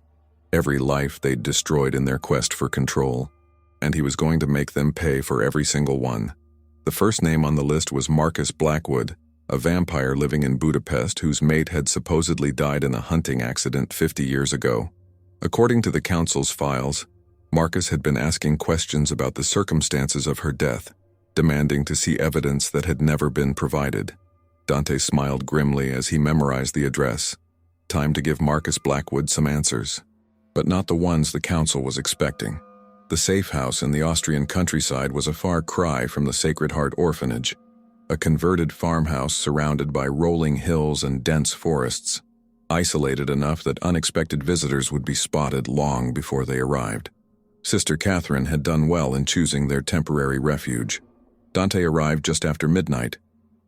every life they'd destroyed in their quest for control. And he was going to make them pay for every single one. The first name on the list was Marcus Blackwood, a vampire living in Budapest whose mate had supposedly died in a hunting accident 50 years ago. According to the Council's files, Marcus had been asking questions about the circumstances of her death, demanding to see evidence that had never been provided. Dante smiled grimly as he memorized the address. Time to give Marcus Blackwood some answers. But not the ones the Council was expecting. The safe house in the Austrian countryside was a far cry from the Sacred Heart Orphanage, a converted farmhouse surrounded by rolling hills and dense forests, isolated enough that unexpected visitors would be spotted long before they arrived. Sister Catherine had done well in choosing their temporary refuge. Dante arrived just after midnight,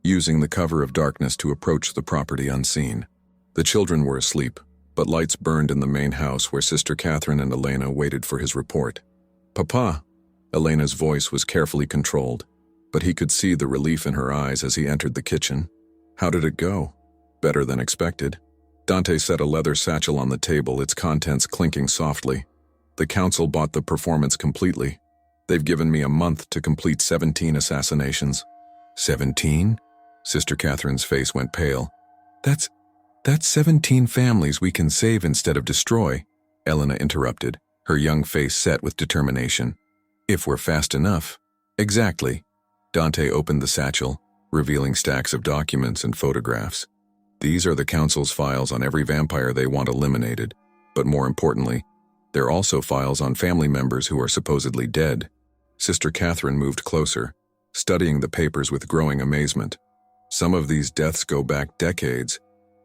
using the cover of darkness to approach the property unseen. The children were asleep, but lights burned in the main house where Sister Catherine and Elena waited for his report. Papa! Elena's voice was carefully controlled, but he could see the relief in her eyes as he entered the kitchen. How did it go? Better than expected. Dante set a leather satchel on the table, its contents clinking softly. The Council bought the performance completely. They've given me a month to complete 17 assassinations. 17? Sister Catherine's face went pale. That's 17 families we can save instead of destroy, Elena interrupted, her young face set with determination. If we're fast enough. Exactly. Dante opened the satchel, revealing stacks of documents and photographs. These are the council's files on every vampire they want eliminated, but more importantly, they're also files on family members who are supposedly dead. Sister Catherine moved closer, studying the papers with growing amazement. Some of these deaths go back decades.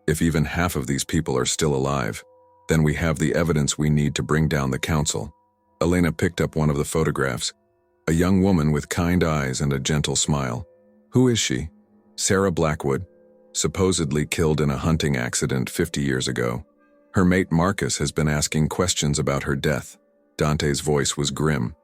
If even half of these people are still alive, then we have the evidence we need to bring down the council. Elena picked up one of the photographs. A young woman with kind eyes and a gentle smile. Who is she? Sarah Blackwood, supposedly killed in a hunting accident 50 years ago. Her mate Marcus has been asking questions about her death. Dante's voice was grim.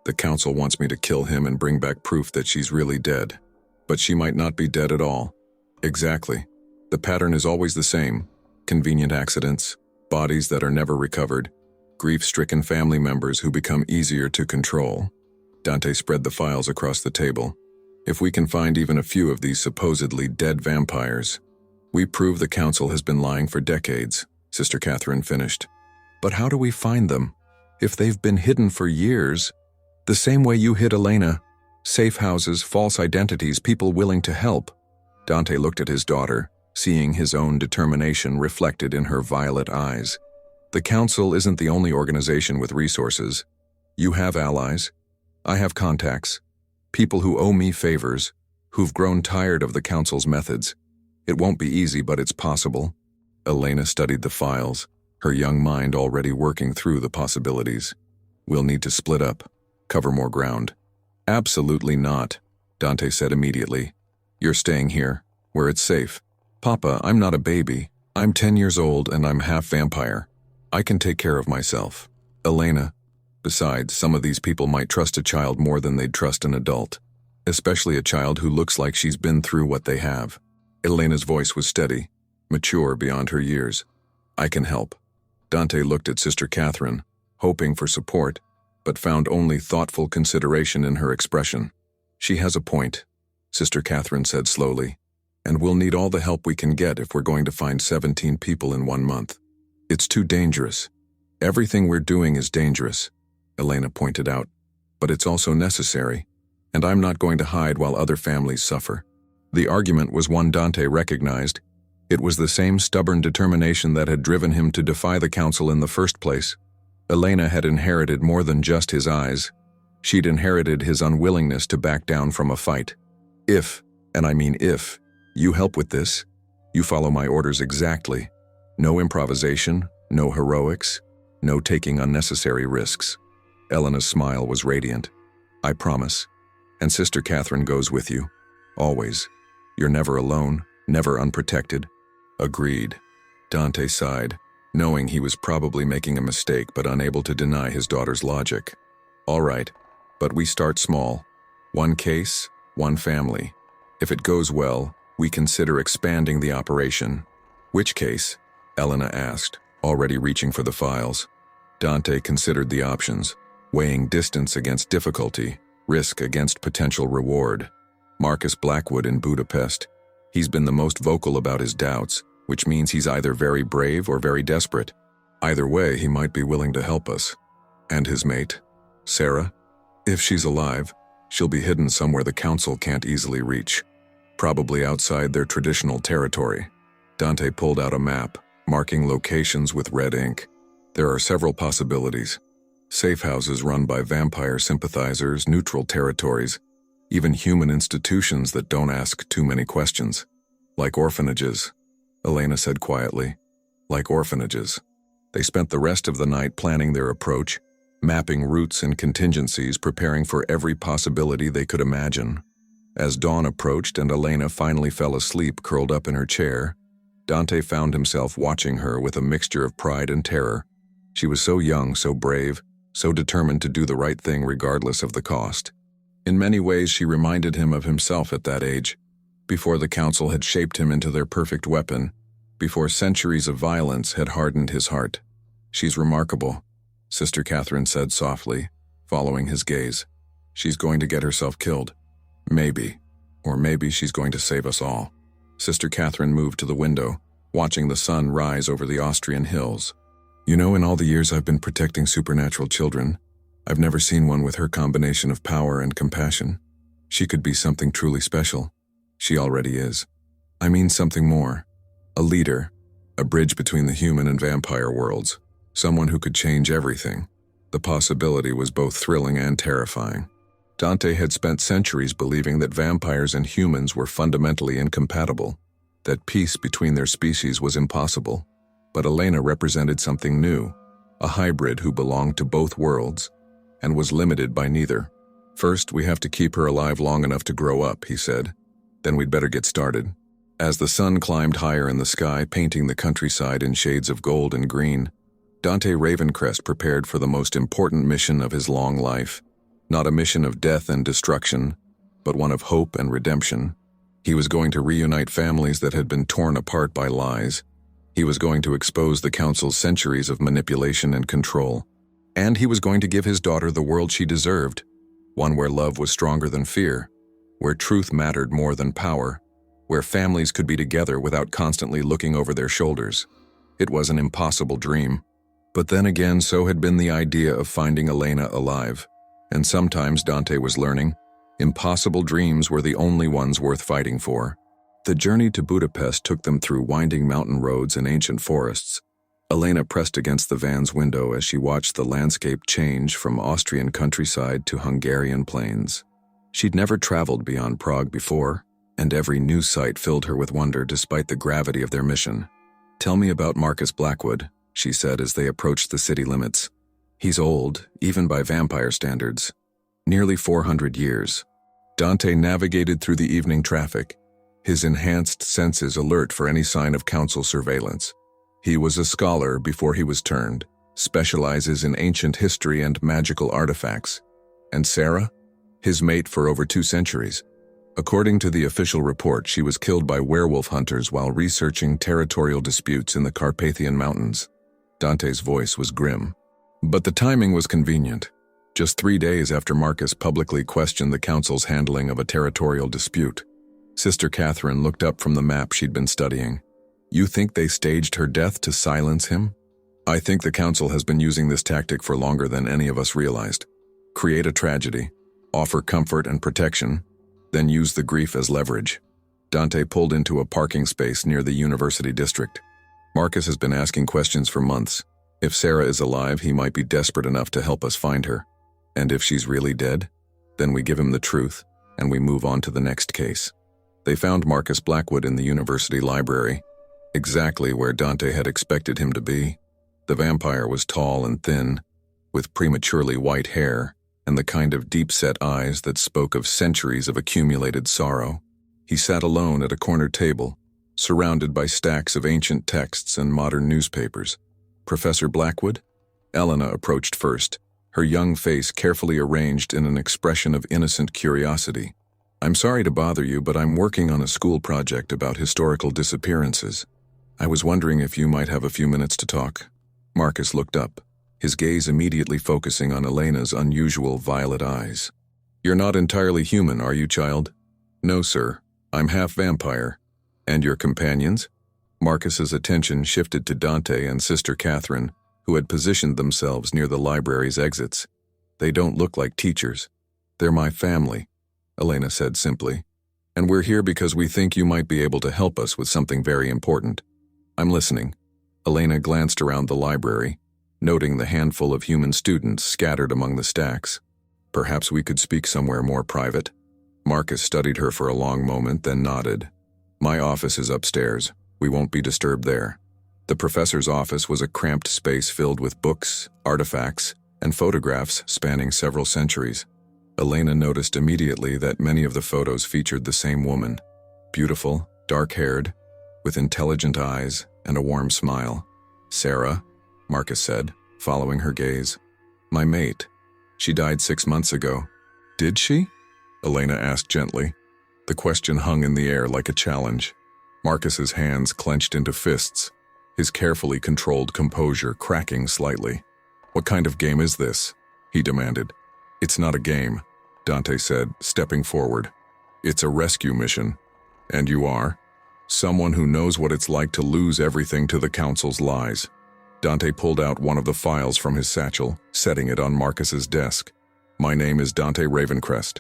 The council wants me to kill him and bring back proof that she's really dead. But she might not be dead at all. Exactly. The pattern is always the same. Convenient accidents, bodies that are never recovered, grief-stricken family members who become easier to control. Dante spread the files across the table. If we can find even a few of these supposedly dead vampires, we prove the council has been lying for decades, Sister Catherine finished. But how do we find them? If they've been hidden for years, the same way you hid Elena, safe houses, false identities, people willing to help. Dante looked at his daughter, seeing his own determination reflected in her violet eyes. The council isn't the only organization with resources. You have allies. I have contacts. People who owe me favors, who've grown tired of the council's methods. It won't be easy, but it's possible. Elena studied the files, her young mind already working through the possibilities. We'll need to split up, cover more ground. Absolutely not, Dante said immediately. You're staying here, where it's safe. Papa, I'm not a baby. I'm 10 years old and I'm half vampire. I can take care of myself. Elena, besides, some of these people might trust a child more than they'd trust an adult, especially a child who looks like she's been through what they have. Elena's voice was steady, mature beyond her years. I can help. Dante looked at Sister Catherine, hoping for support, but found only thoughtful consideration in her expression. She has a point, Sister Catherine said slowly, and we'll need all the help we can get if we're going to find 17 people in 1 month. It's too dangerous. Everything we're doing is dangerous, Elena pointed out, but it's also necessary, and I'm not going to hide while other families suffer. The argument was one Dante recognized. It was the same stubborn determination that had driven him to defy the council in the first place. Elena had inherited more than just his eyes. She'd inherited his unwillingness to back down from a fight. If, and I mean if, you help with this, you follow my orders exactly. No improvisation, no heroics, no taking unnecessary risks. Elena's smile was radiant. I promise. And Sister Catherine goes with you. Always. You're never alone, never unprotected. Agreed. Dante sighed, knowing he was probably making a mistake but unable to deny his daughter's logic. All right, but we start small. One case, one family. If it goes well, we consider expanding the operation. Which case? Elena asked, already reaching for the files. Dante considered the options, weighing distance against difficulty, risk against potential reward. Marcus Blackwood in Budapest. He's been the most vocal about his doubts, which means he's either very brave or very desperate. Either way, he might be willing to help us. And his mate, Sarah? If she's alive, she'll be hidden somewhere the council can't easily reach. Probably outside their traditional territory. Dante pulled out a map, marking locations with red ink. There are several possibilities. Safe houses run by vampire sympathizers, neutral territories, even human institutions that don't ask too many questions. Like orphanages, Elena said quietly. Like orphanages. They spent the rest of the night planning their approach, mapping routes and contingencies, preparing for every possibility they could imagine. As dawn approached and Elena finally fell asleep curled up in her chair, Dante found himself watching her with a mixture of pride and terror. She was so young, so brave, so determined to do the right thing regardless of the cost. In many ways, she reminded him of himself at that age, before the council had shaped him into their perfect weapon, before centuries of violence had hardened his heart. She's remarkable, Sister Catherine said softly, following his gaze. She's going to get herself killed. Maybe. Or maybe she's going to save us all. Sister Catherine moved to the window, watching the sun rise over the Austrian hills. You know, in all the years I've been protecting supernatural children, I've never seen one with her combination of power and compassion. She could be something truly special. She already is. I mean something more. A leader, a bridge between the human and vampire worlds, someone who could change everything. The possibility was both thrilling and terrifying. Dante had spent centuries believing that vampires and humans were fundamentally incompatible, that peace between their species was impossible. But Elena represented something new, a hybrid who belonged to both worlds and was limited by neither. First, we have to keep her alive long enough to grow up, he said. Then we'd better get started. As the sun climbed higher in the sky, painting the countryside in shades of gold and green, Dante Ravencrest prepared for the most important mission of his long life. Not a mission of death and destruction, but one of hope and redemption. He was going to reunite families that had been torn apart by lies. He was going to expose the Council's centuries of manipulation and control. And he was going to give his daughter the world she deserved, one where love was stronger than fear, where truth mattered more than power, where families could be together without constantly looking over their shoulders. It was an impossible dream. But then again, so had been the idea of finding Elena alive. And sometimes, Dante was learning, impossible dreams were the only ones worth fighting for. The journey to Budapest took them through winding mountain roads and ancient forests. Elena pressed against the van's window as she watched the landscape change from Austrian countryside to Hungarian plains. She'd never traveled beyond Prague before, and every new sight filled her with wonder despite the gravity of their mission. "Tell me about Marcus Blackwood," she said as they approached the city limits. "He's old, even by vampire standards. Nearly 400 years. Dante navigated through the evening traffic, his enhanced senses alert for any sign of council surveillance. He was a scholar before he was turned, specializes in ancient history and magical artifacts. And Sarah? His mate for over 2 centuries. According to the official report, she was killed by werewolf hunters while researching territorial disputes in the Carpathian Mountains. Dante's voice was grim. But the timing was convenient. Just 3 days after Marcus publicly questioned the council's handling of a territorial dispute. Sister Catherine looked up from the map she'd been studying. "You think they staged her death to silence him?" "I think the council has been using this tactic for longer than any of us realized. Create a tragedy, offer comfort and protection, then use the grief as leverage." Dante pulled into a parking space near the university district. "Marcus has been asking questions for months. If Sarah is alive, he might be desperate enough to help us find her. And if she's really dead, then we give him the truth, and we move on to the next case." They found Marcus Blackwood in the university library, exactly where Dante had expected him to be. The vampire was tall and thin, with prematurely white hair and the kind of deep-set eyes that spoke of centuries of accumulated sorrow. He sat alone at a corner table, surrounded by stacks of ancient texts and modern newspapers. "Professor Blackwood?" Elena approached first, her young face carefully arranged in an expression of innocent curiosity. "I'm sorry to bother you, but I'm working on a school project about historical disappearances. I was wondering if you might have a few minutes to talk." Marcus looked up, his gaze immediately focusing on Elena's unusual violet eyes. "You're not entirely human, are you, child?" "No, sir. I'm half vampire." "And your companions?" Marcus's attention shifted to Dante and Sister Catherine, who had positioned themselves near the library's exits. "They don't look like teachers. They're my family," Elena said simply. "And we're here because we think you might be able to help us with something very important." "I'm listening." Elena glanced around the library, noting the handful of human students scattered among the stacks. "Perhaps we could speak somewhere more private." Marcus studied her for a long moment, then nodded. "My office is upstairs. We won't be disturbed there." The professor's office was a cramped space filled with books, artifacts, and photographs spanning several centuries. Elena noticed immediately that many of the photos featured the same woman. Beautiful, dark-haired, with intelligent eyes and a warm smile. "Sarah," Marcus said, following her gaze. "My mate. She died 6 months ago." "Did she?" Elena asked gently. The question hung in the air like a challenge. Marcus's hands clenched into fists, his carefully controlled composure cracking slightly. "What kind of game is this?" he demanded. "It's not a game," Dante said, stepping forward. "It's a rescue mission. And you are? Someone who knows what it's like to lose everything to the Council's lies." Dante pulled out one of the files from his satchel, setting it on Marcus's desk. "My name is Dante Ravencrest."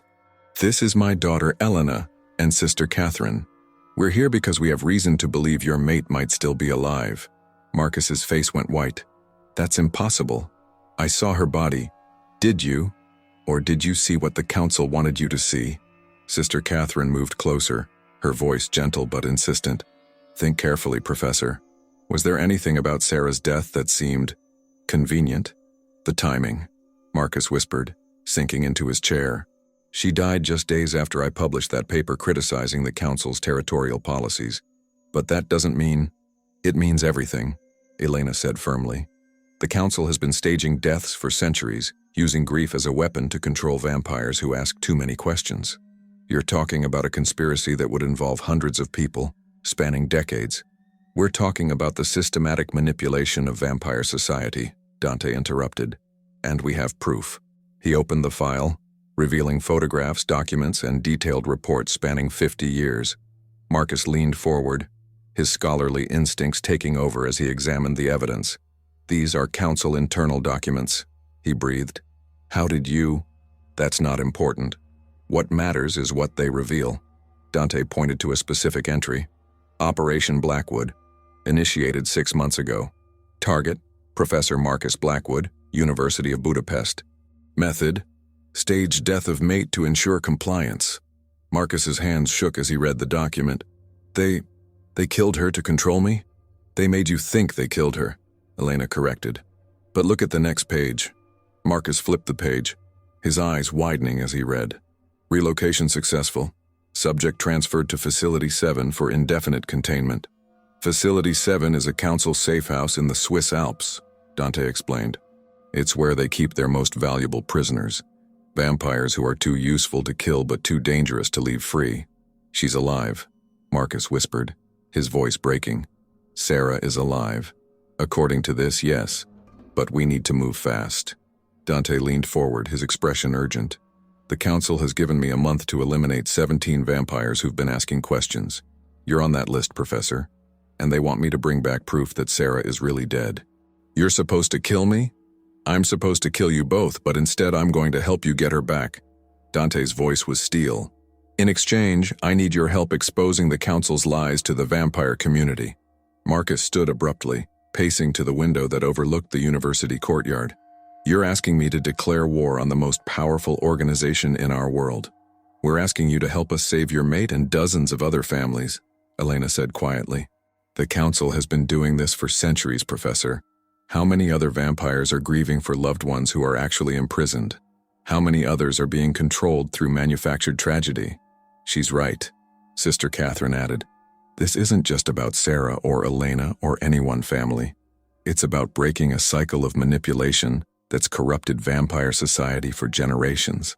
This is my daughter Elena and sister Catherine. We're here because we have reason to believe your mate might still be alive. Marcus's face went white. That's impossible. I saw her body. Did you? Or did you see what the council wanted you to see? Sister Catherine moved closer, her voice gentle but insistent. Think carefully, Professor. Was there anything about Sarah's death that seemed convenient? The timing, Marcus whispered, sinking into his chair. She died just days after I published that paper criticizing the council's territorial policies. But that doesn't mean... It means everything, Elena said firmly. The council has been staging deaths for centuries, using grief as a weapon to control vampires who ask too many questions. You're talking about a conspiracy that would involve hundreds of people, spanning decades. We're talking about the systematic manipulation of vampire society, Dante interrupted. And we have proof. He opened the file, revealing photographs, documents, and detailed reports spanning 50 years. Marcus leaned forward, his scholarly instincts taking over as he examined the evidence. These are council internal documents, he breathed. How did you? That's not important. What matters is what they reveal. Dante pointed to a specific entry. Operation Blackwood, initiated 6 months ago. Target, Professor Marcus Blackwood, University of Budapest. Method, staged death of mate to ensure compliance. Marcus's hands shook as he read the document. They killed her to control me? They made you think they killed her, Elena corrected. But look at the next page. Marcus flipped the page, his eyes widening as he read. Relocation successful. Subject transferred to Facility 7 for indefinite containment. Facility 7 is a council safe house in the Swiss Alps, Dante explained. It's where they keep their most valuable prisoners. Vampires who are too useful to kill but too dangerous to leave free. She's alive, Marcus whispered, his voice breaking. Sarah is alive. According to this, yes. But we need to move fast. Dante leaned forward, his expression urgent. The council has given me a month to eliminate 17 vampires who've been asking questions. You're on that list, Professor. And they want me to bring back proof that Sarah is really dead. You're supposed to kill me? I'm supposed to kill you both, but instead I'm going to help you get her back. Dante's voice was steel. In exchange, I need your help exposing the council's lies to the vampire community. Marcus stood abruptly, pacing to the window that overlooked the university courtyard. You're asking me to declare war on the most powerful organization in our world. We're asking you to help us save your mate and dozens of other families, Elena said quietly. The council has been doing this for centuries, Professor. How many other vampires are grieving for loved ones who are actually imprisoned? How many others are being controlled through manufactured tragedy? She's right, Sister Catherine added. This isn't just about Sarah or Elena or any one family. It's about breaking a cycle of manipulation that's corrupted vampire society for generations.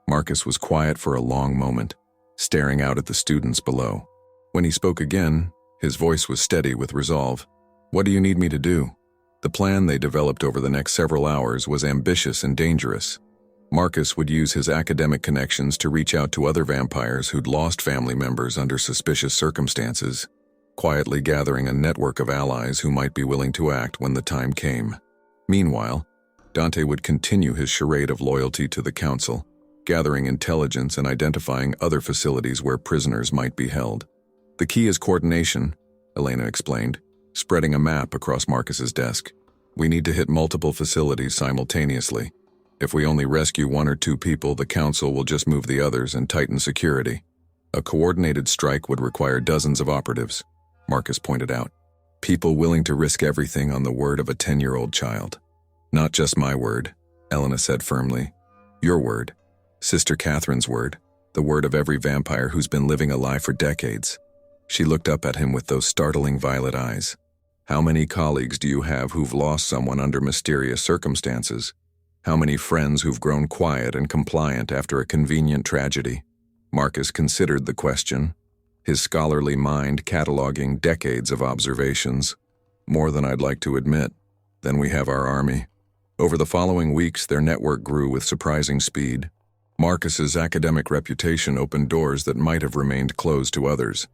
Marcus was quiet for a long moment, staring out at the students below. When he spoke again, his voice was steady with resolve. What do you need me to do? The plan they developed over the next several hours was ambitious and dangerous. Marcus would use his academic connections to reach out to other vampires who'd lost family members under suspicious circumstances, quietly gathering a network of allies who might be willing to act when the time came. Meanwhile, Dante would continue his charade of loyalty to the council, gathering intelligence and identifying other facilities where prisoners might be held. The key is coordination, Elena explained, spreading a map across Marcus's desk. We need to hit multiple facilities simultaneously. If we only rescue 1 or 2 people, the council will just move the others and tighten security. A coordinated strike would require dozens of operatives, Marcus pointed out. People willing to risk everything on the word of a 10-year-old child. Not just my word, Elena said firmly. Your word. Sister Catherine's word. The word of every vampire who's been living a lie for decades. She looked up at him with those startling violet eyes. How many colleagues do you have who've lost someone under mysterious circumstances? How many friends who've grown quiet and compliant after a convenient tragedy? Marcus considered the question, his scholarly mind cataloging decades of observations. More than I'd like to admit. Then we have our army. Over the following weeks, their network grew with surprising speed. Marcus's academic reputation opened doors that might have remained closed to others,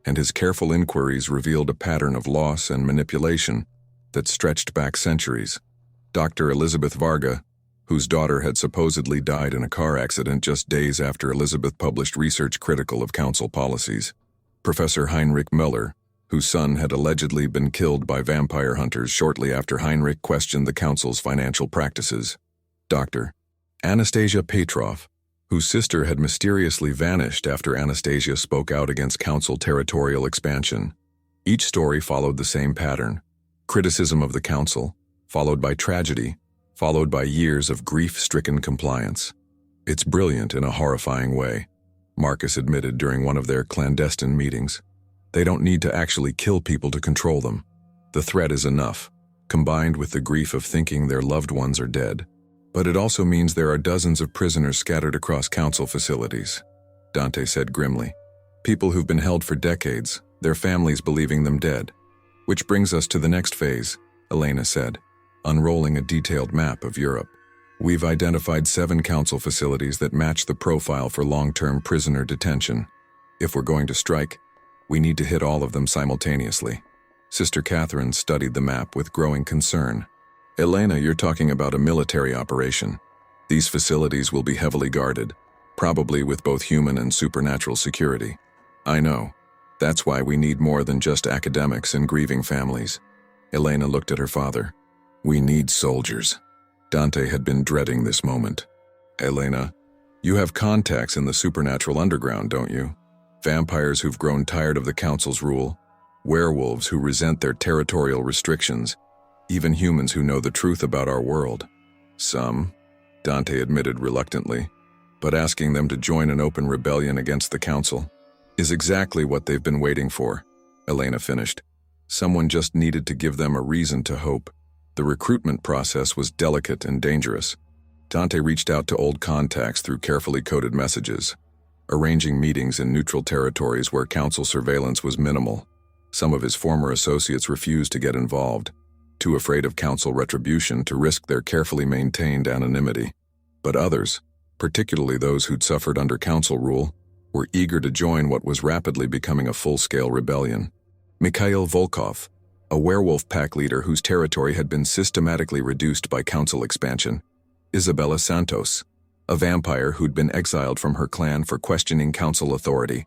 and his careful inquiries revealed a pattern of loss and manipulation that stretched back centuries. Dr. Elizabeth Varga, whose daughter had supposedly died in a car accident just days after Elizabeth published research critical of council policies. Professor Heinrich Müller, whose son had allegedly been killed by vampire hunters shortly after Heinrich questioned the council's financial practices. Dr. Anastasia Petrov, whose sister had mysteriously vanished after Anastasia spoke out against council territorial expansion. Each story followed the same pattern: criticism of the council, followed by tragedy, followed by years of grief-stricken compliance. "It's brilliant in a horrifying way," Marcus admitted during one of their clandestine meetings. "They don't need to actually kill people to control them. The threat is enough, combined with the grief of thinking their loved ones are dead. But it also means there are dozens of prisoners scattered across council facilities," Dante said grimly. "People who've been held for decades, their families believing them dead." "Which brings us to the next phase," Elena said, unrolling a detailed map of Europe. "We've identified 7 council facilities that match the profile for long-term prisoner detention. If we're going to strike, we need to hit all of them simultaneously." Sister Catherine studied the map with growing concern. "Elena, you're talking about a military operation. These facilities will be heavily guarded, probably with both human and supernatural security." "I know. That's why we need more than just academics and grieving families." Elena looked at her father. "We need soldiers." Dante had been dreading this moment. "Elena, you have contacts in the supernatural underground, don't you? Vampires who've grown tired of the council's rule, werewolves who resent their territorial restrictions, even humans who know the truth about our world." "Some," Dante admitted reluctantly, "but asking them to join an open rebellion against the council is exactly what they've been waiting for," Elena finished. "Someone just needed to give them a reason to hope." The recruitment process was delicate and dangerous. Dante reached out to old contacts through carefully coded messages, arranging meetings in neutral territories where council surveillance was minimal. Some of his former associates refused to get involved, too afraid of council retribution to risk their carefully maintained anonymity. But others, particularly those who'd suffered under council rule, were eager to join what was rapidly becoming a full-scale rebellion. Mikhail Volkov, a werewolf pack leader whose territory had been systematically reduced by council expansion. Isabella Santos, a vampire who'd been exiled from her clan for questioning council authority.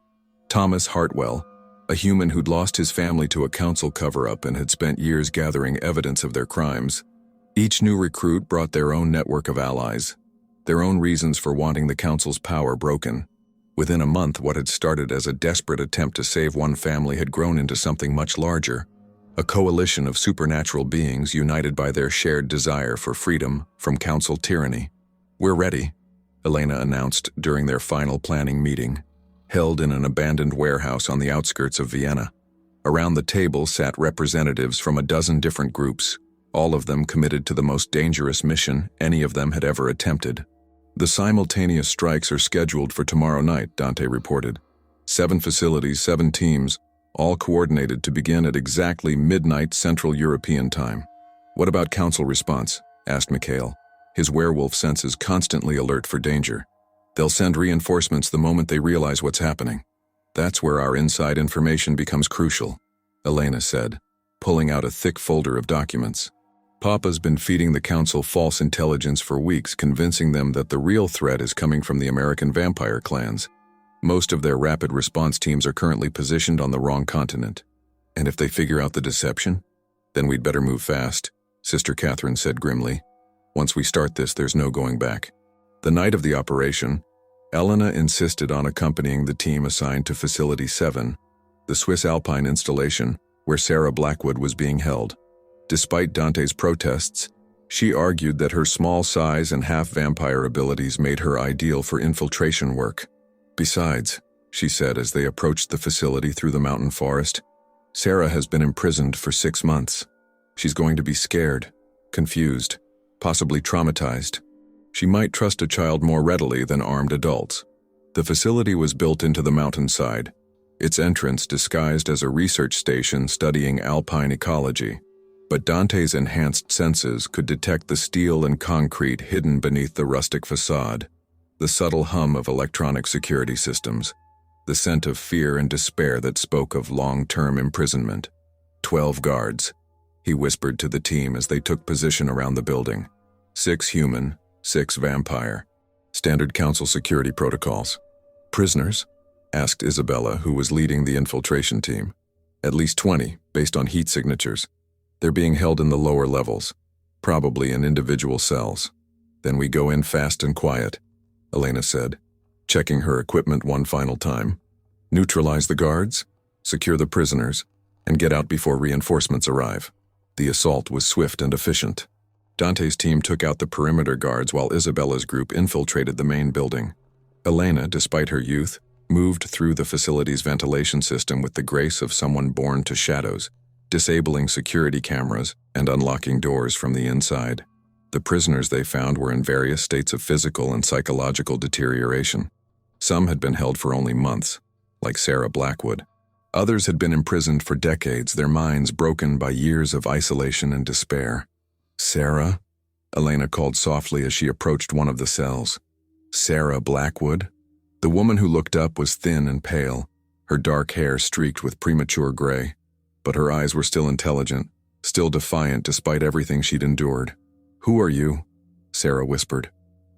Thomas Hartwell, a human who'd lost his family to a council cover-up and had spent years gathering evidence of their crimes. Each new recruit brought their own network of allies, their own reasons for wanting the council's power broken. Within a month, what had started as a desperate attempt to save one family had grown into something much larger, a coalition of supernatural beings united by their shared desire for freedom from council tyranny. "We're ready," Elena announced during their final planning meeting, held in an abandoned warehouse on the outskirts of Vienna. Around the table sat representatives from a dozen different groups, all of them committed to the most dangerous mission any of them had ever attempted. "The simultaneous strikes are scheduled for tomorrow night," Dante reported. 7 facilities, 7 teams, all coordinated to begin at exactly midnight Central European time. "What about council response?" asked Mikhail, his werewolf senses constantly alert for danger. "They'll send reinforcements the moment they realize what's happening." "That's where our inside information becomes crucial," Elena said, pulling out a thick folder of documents. "Papa's been feeding the council false intelligence for weeks, convincing them that the real threat is coming from the American vampire clans. Most of their rapid response teams are currently positioned on the wrong continent. And if they figure out the deception, then we'd better move fast," Sister Catherine said grimly. "Once we start this, there's no going back." The night of the operation, Elena insisted on accompanying the team assigned to Facility 7, the Swiss Alpine installation, where Sarah Blackwood was being held. Despite Dante's protests, she argued that her small size and half-vampire abilities made her ideal for infiltration work. "Besides," she said as they approached the facility through the mountain forest, "Sarah has been imprisoned for 6 months. She's going to be scared, confused, possibly traumatized. She might trust a child more readily than armed adults." The facility was built into the mountainside, its entrance disguised as a research station studying alpine ecology. But Dante's enhanced senses could detect the steel and concrete hidden beneath the rustic facade, the subtle hum of electronic security systems, the scent of fear and despair that spoke of long-term imprisonment. 12 guards, he whispered to the team as they took position around the building. 6 human, 6 vampire. Standard council security protocols. Prisoners? Asked Isabella, who was leading the infiltration team. At least 20, based on heat signatures. They're being held in the lower levels, probably in individual cells. Then we go in fast and quiet, Elena said, checking her equipment one final time. Neutralize the guards, secure the prisoners, and get out before reinforcements arrive. The assault was swift and efficient. Dante's team took out the perimeter guards while Isabella's group infiltrated the main building. Elena, despite her youth, moved through the facility's ventilation system with the grace of someone born to shadows, disabling security cameras and unlocking doors from the inside. The prisoners they found were in various states of physical and psychological deterioration. Some had been held for only months, like Sarah Blackwood. Others had been imprisoned for decades, their minds broken by years of isolation and despair. Sarah? Elena called softly as she approached one of the cells. Sarah Blackwood? The woman who looked up was thin and pale, her dark hair streaked with premature gray. But her eyes were still intelligent, still defiant despite everything she'd endured. "Who are you?" Sarah whispered.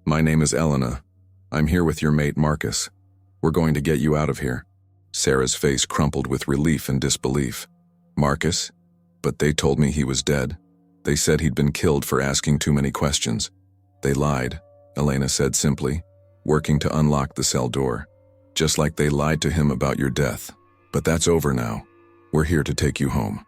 "My name is Elena. I'm here with your mate Marcus. We're going to get you out of here." Sarah's face crumpled with relief and disbelief. "Marcus? But they told me he was dead. They said he'd been killed for asking too many questions." "They lied," Elena said simply, working to unlock the cell door. "Just like they lied to him about your death. But that's over now. We're here to take you home."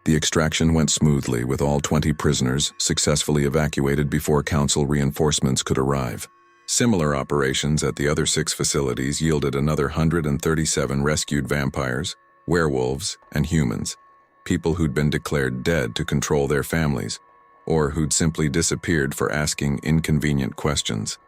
The extraction went smoothly, with all 20 prisoners successfully evacuated before council reinforcements could arrive. Similar operations at the other 6 facilities yielded another 137 rescued vampires, werewolves, and humans, people who'd been declared dead to control their families, or who'd simply disappeared for asking inconvenient questions.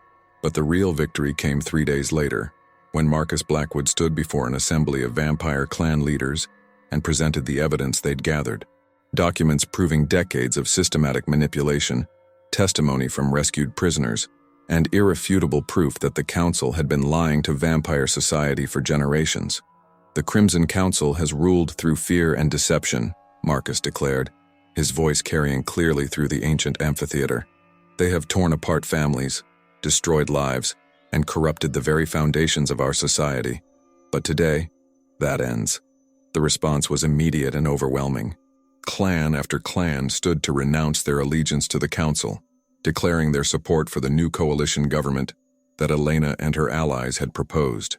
But the real victory came 3 days later, when Marcus Blackwood stood before an assembly of vampire clan leaders and presented the evidence they'd gathered. Documents proving decades of systematic manipulation, testimony from rescued prisoners, and irrefutable proof that the Council had been lying to vampire society for generations. "The Crimson Council has ruled through fear and deception," Marcus declared, his voice carrying clearly through the ancient amphitheater. "They have torn apart families, destroyed lives, and corrupted the very foundations of our society. But today, that ends." The response was immediate and overwhelming. Clan after clan stood to renounce their allegiance to the Council, declaring their support for the new coalition government that Elena and her allies had proposed.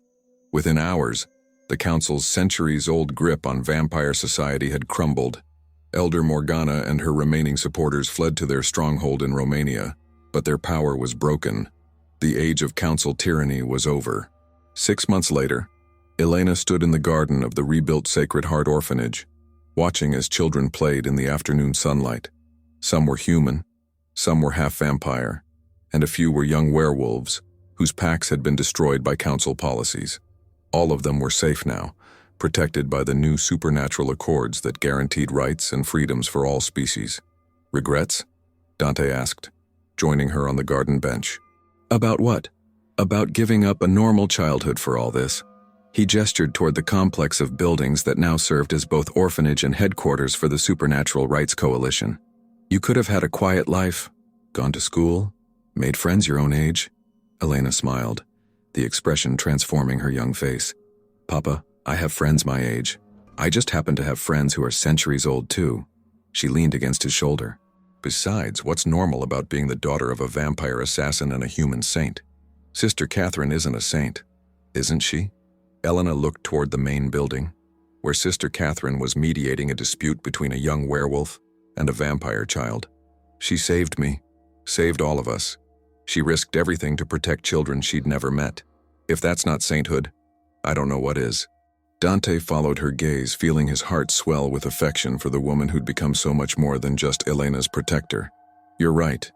Within hours, the Council's centuries-old grip on vampire society had crumbled. Elder Morgana and her remaining supporters fled to their stronghold in Romania, but their power was broken. The age of Council tyranny was over. 6 months later, Elena stood in the garden of the rebuilt Sacred Heart Orphanage, watching as children played in the afternoon sunlight. Some were human, some were half-vampire, and a few were young werewolves, whose packs had been destroyed by Council policies. All of them were safe now, protected by the new supernatural accords that guaranteed rights and freedoms for all species. "Regrets?" Dante asked, joining her on the garden bench. "About what?" "About giving up a normal childhood for all this." He gestured toward the complex of buildings that now served as both orphanage and headquarters for the Supernatural Rights Coalition. "You could have had a quiet life, gone to school, made friends your own age." Elena smiled, the expression transforming her young face. "Papa, I have friends my age. I just happen to have friends who are centuries old too." She leaned against his shoulder. "Besides, what's normal about being the daughter of a vampire assassin and a human saint? Sister Catherine isn't a saint, isn't she?" Elena looked toward the main building, where Sister Catherine was mediating a dispute between a young werewolf and a vampire child. "She saved me, saved all of us. She risked everything to protect children she'd never met. If that's not sainthood, I don't know what is." Dante followed her gaze, feeling his heart swell with affection for the woman who'd become so much more than just Elena's protector. "You're right.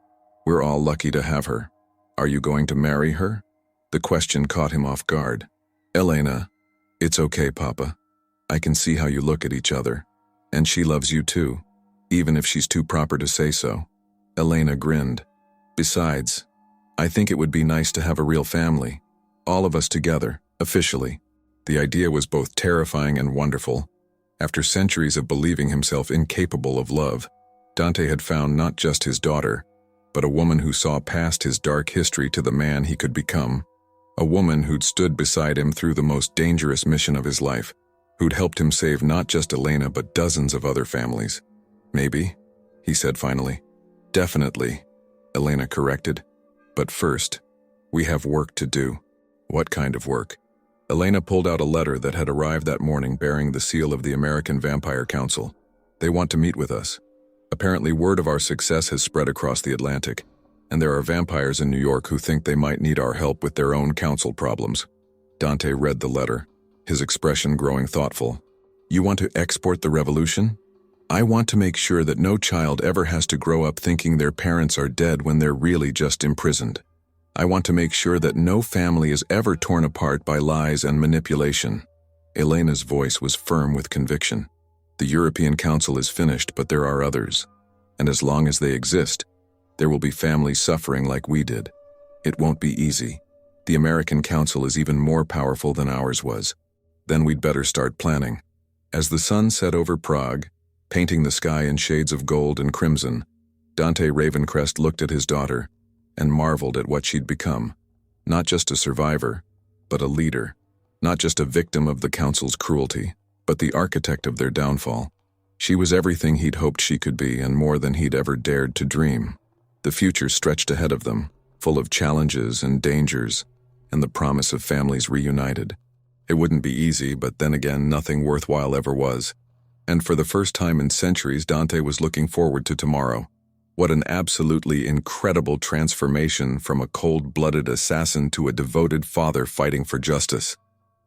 We're all lucky to have her. Are you going to marry her?" The question caught him off guard. "Elena, it's okay, Papa. I can see how you look at each other. And she loves you too, even if she's too proper to say so." Elena grinned. "Besides, I think it would be nice to have a real family. All of us together, officially." The idea was both terrifying and wonderful. After centuries of believing himself incapable of love, Dante had found not just his daughter, but a woman who saw past his dark history to the man he could become. A woman who'd stood beside him through the most dangerous mission of his life, who'd helped him save not just Elena but dozens of other families. Maybe, he said finally. Definitely, Elena corrected. But first, we have work to do. What kind of work? Elena pulled out a letter that had arrived that morning bearing the seal of the American Vampire Council. They want to meet with us. Apparently, word of our success has spread across the Atlantic, and there are vampires in New York who think they might need our help with their own council problems. Dante read the letter, his expression growing thoughtful. You want to export the revolution? I want to make sure that no child ever has to grow up thinking their parents are dead when they're really just imprisoned. I want to make sure that no family is ever torn apart by lies and manipulation. Elena's voice was firm with conviction. The European Council is finished, but there are others. And as long as they exist, there will be families suffering like we did. It won't be easy. The American Council is even more powerful than ours was. Then we'd better start planning. As the sun set over Prague, painting the sky in shades of gold and crimson, Dante Ravencrest looked at his daughter and marveled at what she'd become. Not just a survivor, but a leader. Not just a victim of the Council's cruelty, but the architect of their downfall. She was everything he'd hoped she could be and more than he'd ever dared to dream. The future stretched ahead of them, full of challenges and dangers, and the promise of families reunited. It wouldn't be easy, but then again, nothing worthwhile ever was. And for the first time in centuries, Dante was looking forward to tomorrow. What an absolutely incredible transformation from a cold-blooded assassin to a devoted father fighting for justice.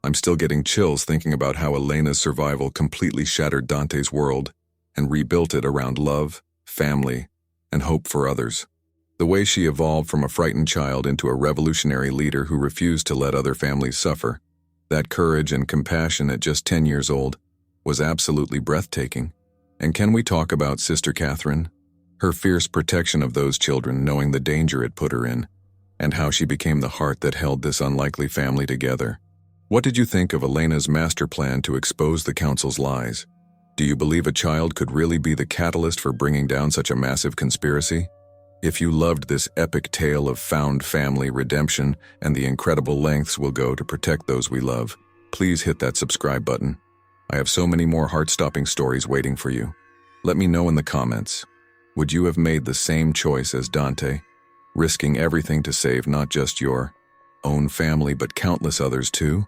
I'm still getting chills thinking about how Elena's survival completely shattered Dante's world and rebuilt it around love, family, and hope for others. The way she evolved from a frightened child into a revolutionary leader who refused to let other families suffer, that courage and compassion at just 10 years old, was absolutely breathtaking. And can we talk about Sister Catherine? Her fierce protection of those children, knowing the danger it put her in, and how she became the heart that held this unlikely family together. What did you think of Elena's master plan to expose the Council's lies? Do you believe a child could really be the catalyst for bringing down such a massive conspiracy? If you loved this epic tale of found family redemption and the incredible lengths we'll go to protect those we love, please hit that subscribe button. I have so many more heart-stopping stories waiting for you. Let me know in the comments. Would you have made the same choice as Dante, risking everything to save not just your own family but countless others too?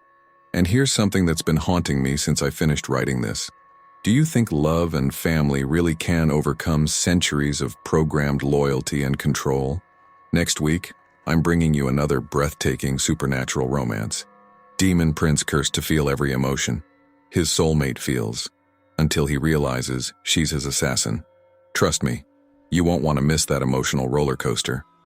And here's something that's been haunting me since I finished writing this. Do you think love and family really can overcome centuries of programmed loyalty and control? Next week, I'm bringing you another breathtaking supernatural romance. Demon Prince cursed to feel every emotion his soulmate feels, until he realizes she's his assassin. Trust me, you won't want to miss that emotional roller coaster.